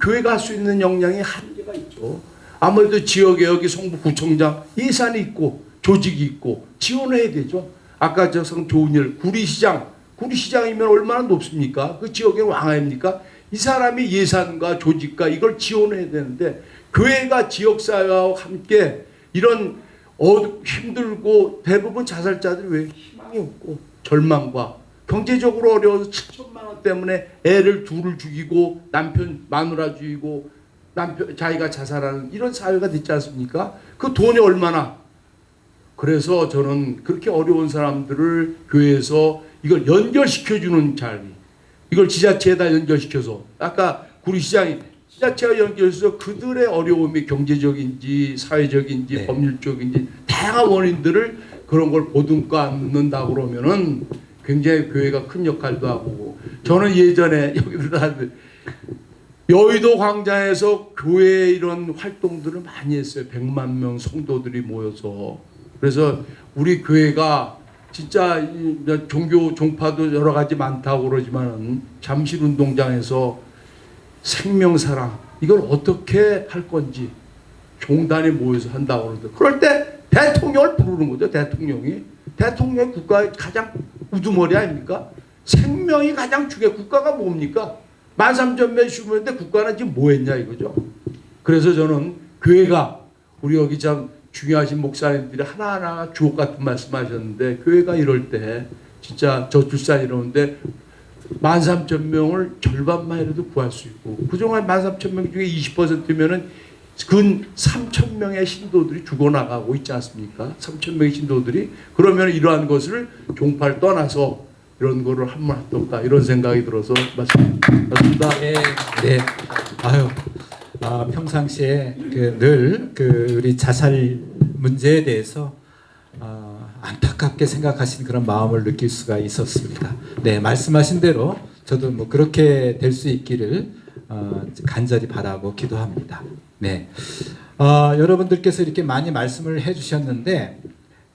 교회가 할 수 있는 역량이 한계가 있죠. 아무래도 지역에 여기 성북구청장 예산이 있고 조직이 있고 지원해야 되죠. 아까 좋은 일 구리시장이면 얼마나 높습니까? 그 지역의 왕아입니까? 이 사람이 예산과 조직과 이걸 지원해야 되는데 교회가 지역사회와 함께 이런 힘들고 대부분 자살자들이 왜 희망이 없고 절망과 경제적으로 어려워서 7천만 원 때문에 애를 둘을 죽이고 남편 마누라 죽이고 자기가 자살하는 이런 사회가 됐지 않습니까? 그 돈이 얼마나. 그래서 저는 그렇게 어려운 사람들을 교회에서 이걸 연결시켜주는 자리, 이걸 지자체에다 연결시켜서 아까 구리시장이 지자체와 연결해서 그들의 어려움이 경제적인지 사회적인지 네. 법률적인지 다양한 원인들을 그런 걸 보듬고 않는다고 그러면은 굉장히 교회가 큰 역할도 하고. 저는 예전에 여기들 여의도 광장에서 교회 이런 활동들을 많이 했어요. 100만 명 성도들이 모여서. 그래서 우리 교회가 진짜 종교 종파도 여러 가지 많다고 그러지만은 잠실운동장에서 생명사랑 이걸 어떻게 할 건지 종단이 모여서 한다고 그러는데 그럴 때 대통령을 부르는 거죠. 대통령이 국가의 가장 우두머리 아닙니까? 생명이 가장 중요해. 국가가 뭡니까? 13,000명 죽었는데 국가는 지금 뭐 했냐 이거죠. 그래서 저는 교회가 우리 여기 참 중요하신 목사님들이 하나하나 주옥 같은 말씀하셨는데 교회가 이럴 때 진짜 저출산 이러는데 13,000명을 절반만 해도 구할 수 있고 그동안 13,000명 중에 20%면은 근 3,000명의 신도들이 죽어나가고 있지 않습니까? 3,000명의 신도들이. 그러면 이러한 것을 종파를 떠나서 이런 거를 하면 어떨까 이런 생각이 들어서 맞습니다. 네. 아유, 평상시에 늘 우리 자살 문제에 대해서 안타깝게 생각하신 그런 마음을 느낄 수가 있었습니다. 네, 말씀하신 대로 저도 그렇게 될 수 있기를 간절히 바라고 기도합니다. 네, 여러분들께서 이렇게 많이 말씀을 해주셨는데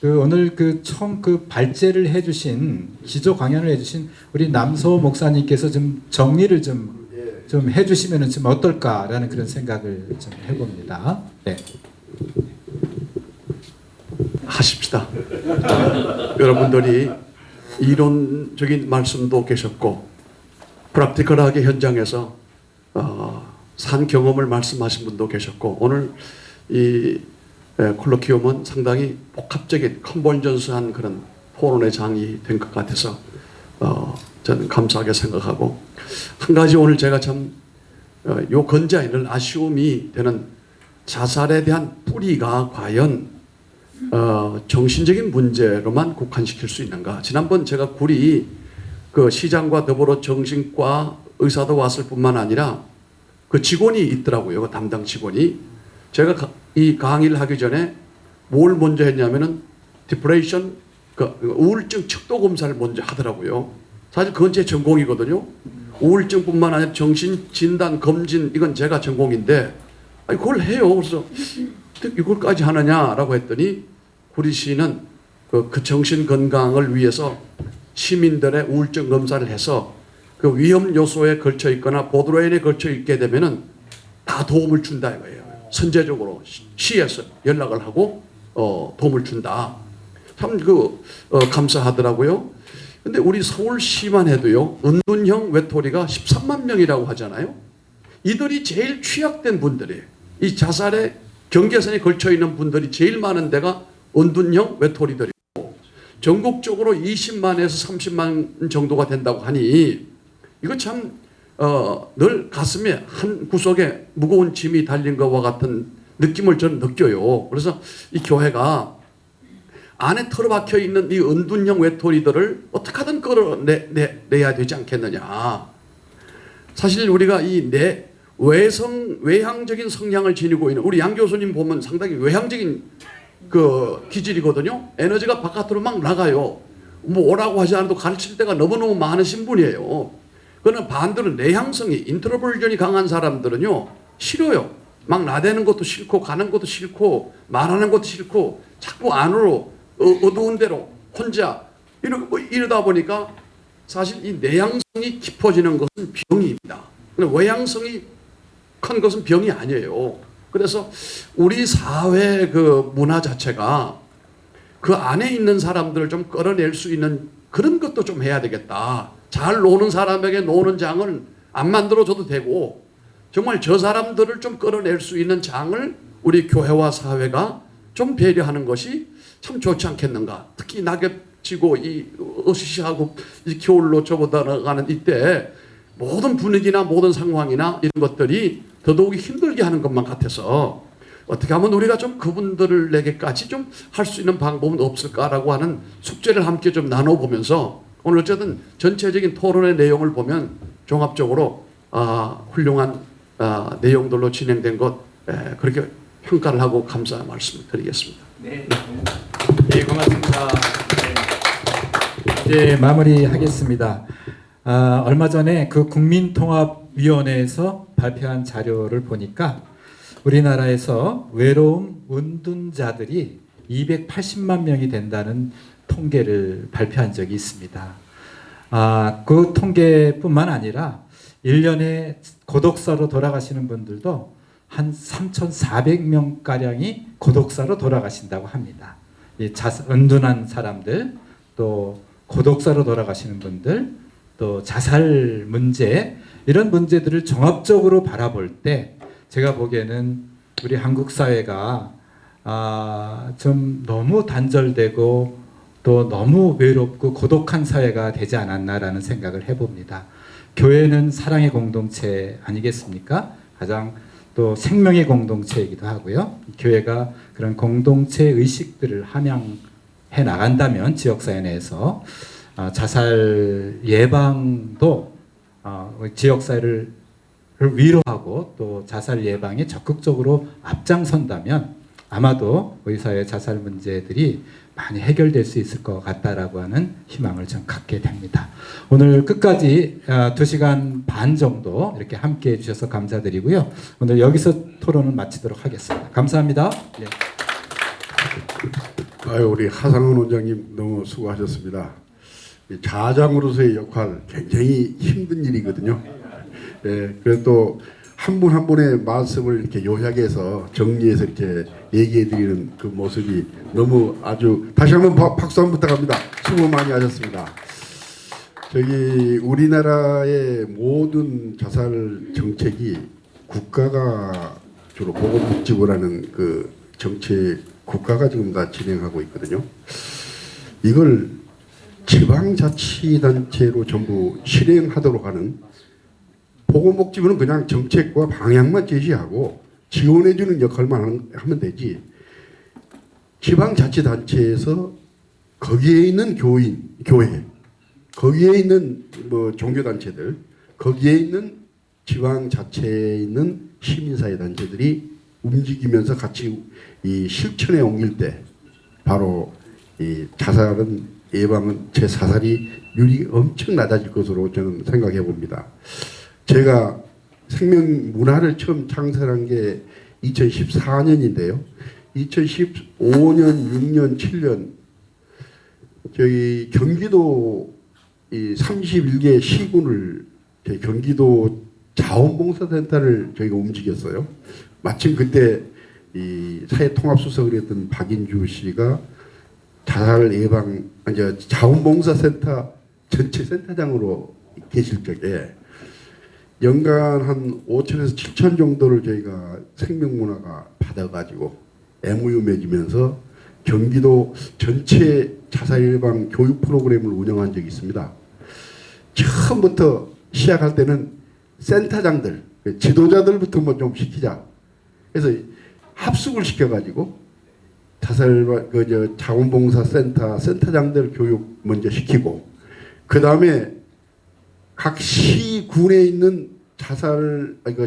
오늘 처음 발제를 해주신 기조 강연을 해주신 우리 남소 목사님께서 좀 정리를 좀 해주시면은 좀 어떨까라는 그런 생각을 좀 해봅니다. 네. 하십시다. 여러분들이 이론적인 말씀도 계셨고 프랙티컬하게 현장에서 산 경험을 말씀하신 분도 계셨고 오늘 이 콜로키움은 상당히 복합적인 컨버전스한 그런 토론의 장이 된 것 같아서 저는 감사하게 생각하고 한 가지 오늘 제가 참 요 건자에 늘 아쉬움이 되는 자살에 대한 뿌리가 과연 정신적인 문제로만 국한시킬 수 있는가. 지난번 제가 구리 시장과 더불어 정신과 의사도 왔을 뿐만 아니라 직원이 있더라고요. 그 담당 직원이. 제가 이 강의를 하기 전에 뭘 먼저 했냐면은 디프레이션, 우울증 척도 검사를 먼저 하더라고요. 사실 그건 제 전공이거든요. 우울증뿐만 아니라 정신 진단 검진 이건 제가 전공인데 그걸 해요. 그래서 이걸까지 하느냐라고 했더니 구리시는 그 정신 건강을 위해서 시민들의 우울증 검사를 해서 그 위험 요소에 걸쳐 있거나 보드레인에 걸쳐 있게 되면은 다 도움을 준다 이거예요. 선제적으로 시에서 연락을 하고 도움을 준다. 참 감사하더라고요. 근데 우리 서울시만 해도요. 은둔형 외톨이가 13만 명이라고 하잖아요. 이들이 제일 취약된 분들이에요. 이 자살의 경계선에 걸쳐 있는 분들이 제일 많은 데가 은둔형 외톨이들이고 전국적으로 20만에서 30만 정도가 된다고 하니 이거 참 늘 가슴에 한 구석에 무거운 짐이 달린 것과 같은 느낌을 저는 느껴요. 그래서 이 교회가 안에 틀어박혀 있는 이 은둔형 외톨이들을 어떻게든 끌어내야 되지 않겠느냐. 사실 우리가 이 외향적인 성향을 지니고 있는 우리 양 교수님 보면 상당히 외향적인 기질이거든요. 에너지가 바깥으로 막 나가요. 뭐라고 하지 않아도 가르칠 때가 너무너무 많으신 분이에요. 그러나 반대로 내향성이 인트로버전이 강한 사람들은요 싫어요. 막 나대는 것도 싫고 가는 것도 싫고 말하는 것도 싫고 자꾸 안으로 어두운 데로 혼자 이러다 보니까 사실 이 내향성이 깊어지는 것은 병입니다. 근데 외향성이 큰 것은 병이 아니에요. 그래서 우리 사회 그 문화 자체가 그 안에 있는 사람들을 좀 끌어낼 수 있는 그런 것도 좀 해야 되겠다. 잘 노는 사람에게 노는 장을 안 만들어줘도 되고 정말 저 사람들을 좀 끌어낼 수 있는 장을 우리 교회와 사회가 좀 배려하는 것이 참 좋지 않겠는가. 특히 낙엽지고 이 어시시하고 이 겨울로 접어들어가는 이때 모든 분위기나 모든 상황이나 이런 것들이 더더욱이 힘들게 하는 것만 같아서 어떻게 하면 우리가 좀 그분들에게까지 좀 할 수 있는 방법은 없을까라고 하는 숙제를 함께 좀 나눠보면서 오늘 어쨌든 전체적인 토론의 내용을 보면 종합적으로 훌륭한 내용들로 진행된 것 그렇게 평가를 하고 감사 말씀을 드리겠습니다. 네, 고맙습니다. 이제 마무리하겠습니다. 얼마 전에 그 국민통합위원회에서 발표한 자료를 보니까 우리나라에서 외로움 은둔자들이 280만 명이 된다는 통계를 발표한 적이 있습니다. 그 통계뿐만 아니라 1년에 고독사로 돌아가시는 분들도 한 3,400명가량이 고독사로 돌아가신다고 합니다. 이 은둔한 사람들, 또 고독사로 돌아가시는 분들, 또 자살 문제, 이런 문제들을 종합적으로 바라볼 때 제가 보기에는 우리 한국 사회가 좀 너무 단절되고 또 너무 외롭고 고독한 사회가 되지 않았나라는 생각을 해봅니다. 교회는 사랑의 공동체 아니겠습니까? 가장 또 생명의 공동체이기도 하고요. 교회가 그런 공동체 의식들을 함양해 나간다면 지역사회 내에서 자살 예방도 지역사회를 위로하고 또 자살 예방에 적극적으로 앞장선다면 아마도 우리 사회의 자살 문제들이 많이 해결될 수 있을 것 같다라고 하는 희망을 좀 갖게 됩니다. 오늘 끝까지 2시간 반 정도 이렇게 함께 해주셔서 감사드리고요. 오늘 여기서 토론은 마치도록 하겠습니다. 감사합니다. 네. 우리 하상훈 원장님 너무 수고하셨습니다. 자장으로서의 역할 굉장히 힘든 일이거든요. 그래도 한 분 한 분의 말씀을 이렇게 요약해서 정리해서 이렇게 얘기해드리는 그 모습이 너무 아주 다시 한번 박수 한번 부탁합니다. 수고 많이 하셨습니다. 우리나라의 모든 자살 정책이 국가가 주로 보건복지부라는 그 정책 국가가 지금 다 진행하고 있거든요. 이걸 지방자치단체로 전부 실행하도록 하는 보건복지부는 그냥 정책과 방향만 제시하고 지원해주는 역할만 하면 되지. 지방자치단체에서 거기에 있는 교회, 거기에 있는 뭐 종교단체들, 거기에 있는 지방자체에 있는 시민사회단체들이 움직이면서 같이 이 실천에 옮길 때 바로 이 자살은 예방은 재사살이 엄청 낮아질 것으로 저는 생각해 봅니다. 제가 생명문화를 처음 창설한 게 2014년인데요. 2015년, 6년, 7년 저희 경기도 이 31개 시군을 저희 경기도 자원봉사센터를 저희가 움직였어요. 마침 그때 이 사회통합수석을 했던 박인주 씨가 자살 예방 자원봉사센터 전체 센터장으로 계실 적에 연간 한 5천에서 7천 정도를 저희가 생명문화가 받아가지고 MOU 맺으면서 경기도 전체 자살 예방 교육 프로그램을 운영한 적이 있습니다. 처음부터 시작할 때는 센터장들, 지도자들부터 뭐 좀 시키자. 그래서 합숙을 시켜가지고 자원봉사센터 센터장들 교육 먼저 시키고 그 다음에 각 시군에 있는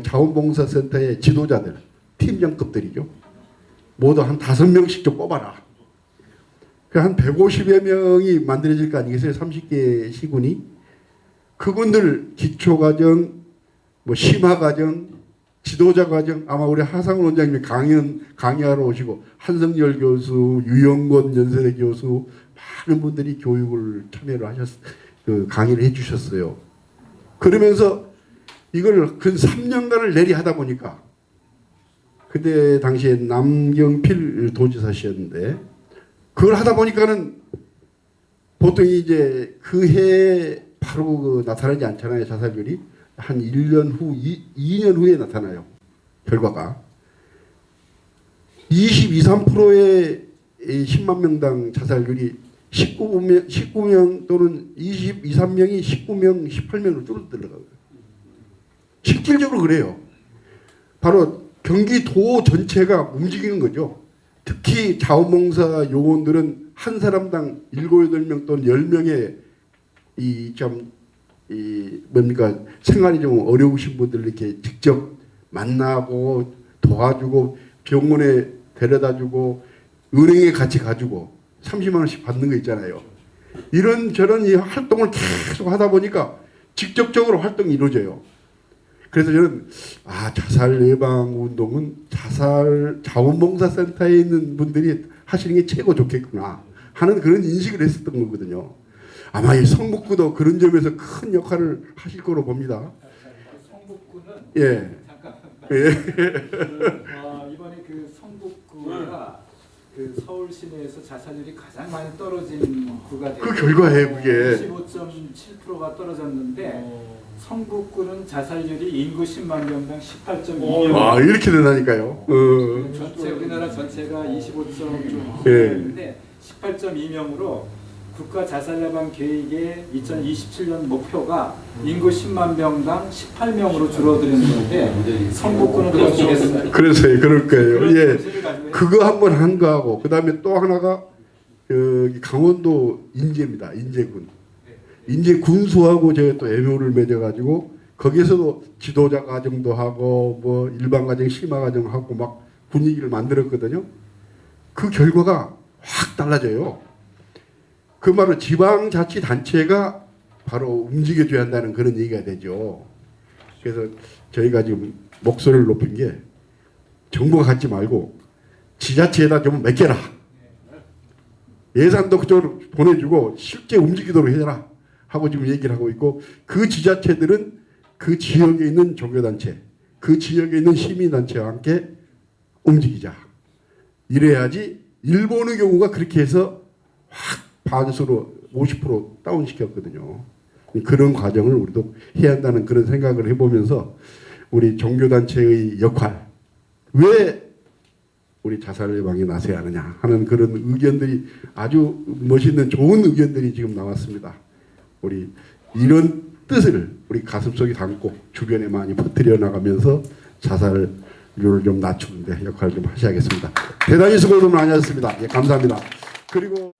자원봉사센터의 지도자들, 팀장급들이죠. 모두 한 5명씩 좀 뽑아라. 한 150여 명이 만들어질 거 아니겠어요? 30개 시군이. 그분들 기초과정, 뭐 심화과정, 지도자과정, 아마 우리 하상훈 원장님이 강의하러 오시고 한성열 교수, 유영권 연세대 교수 많은 분들이 교육을 참여를 그 강의를 해주셨어요. 그러면서 이걸 근 3년간을 내리하다 보니까 그때 당시에 남경필 도지사셨는데 그걸 하다 보니까는 보통 이제 그 해 바로 그 나타나지 않잖아요. 자살률이 한 1년 후, 2년 후에 나타나요. 결과가 22, 3%의 10만 명당 자살률이 19명 또는 22, 3명이 19명, 18명으로 줄어들어가요. 실질적으로 그래요. 바로 경기도 전체가 움직이는 거죠. 특히 자원봉사 요원들은 한 사람당 7, 8명 또는 10명의 생활이 좀 어려우신 분들 이렇게 직접 만나고 도와주고 병원에 데려다주고 은행에 같이 가지고 30만 원씩 받는 거 있잖아요. 이런저런 이 활동을 계속 하다 보니까 직접적으로 활동이 이루어져요. 그래서 저는 자살 예방 운동은 자원봉사센터에 있는 분들이 하시는 게 최고 좋겠구나 하는 그런 인식을 했었던 거거든요. 아마 이 성북구도 그런 점에서 큰 역할을 하실 거로 봅니다. 성북구는 예. 이번에 그 성북구가 그 서울 시내에서 자살률이 가장 많이 떨어진 구가 그 결과예요, 그게. 25.7%가 떨어졌는데 성북구는 자살률이 인구 10만 명당 18.2명. 이렇게 된다니까요. 전체 우리나라 전체가 25.9명인데 예. 18.2명으로 국가 자살 예방 계획의 2027년 목표가 인구 10만 명당 18명으로 줄어드는 건데 성북구는 그렇게 됐어요. 그래서 그럴 거예요. 예. 정신을 가지고 그거 한번 한 거하고 그다음에 또 하나가 여기 강원도 인제입니다. 인제군. 인제 군수하고 제가 또 MO를 맺어가지고 거기에서도 지도자 과정도 하고 뭐 일반 과정, 심화 과정 하고 막 분위기를 만들었거든요. 그 결과가 확 달라져요. 그 말은 지방자치단체가 바로 움직여줘야 한다는 그런 얘기가 되죠. 그래서 저희가 지금 목소리를 높인 게 정부가 갖지 말고 지자체에다 좀 맡겨라. 예산도 그쪽으로 보내주고 실제 움직이도록 해라 하고 지금 얘기를 하고 있고 그 지자체들은 그 지역에 있는 종교단체, 그 지역에 있는 시민단체와 함께 움직이자. 이래야지 일본의 경우가 그렇게 해서 확 반수로 50% 다운시켰거든요. 그런 과정을 우리도 해야 한다는 그런 생각을 해보면서 우리 종교단체의 역할, 왜 우리 자살 예방에 나서야 하느냐 하는 그런 의견들이 아주 멋있는 좋은 의견들이 지금 나왔습니다. 우리 이런 뜻을 우리 가슴속에 담고 주변에 많이 퍼뜨려 나가면서 자살률을 좀 낮추는 데 역할을 좀 하셔야겠습니다. 대단히 수고 많이 하셨습니다. 예, 감사합니다. 그리고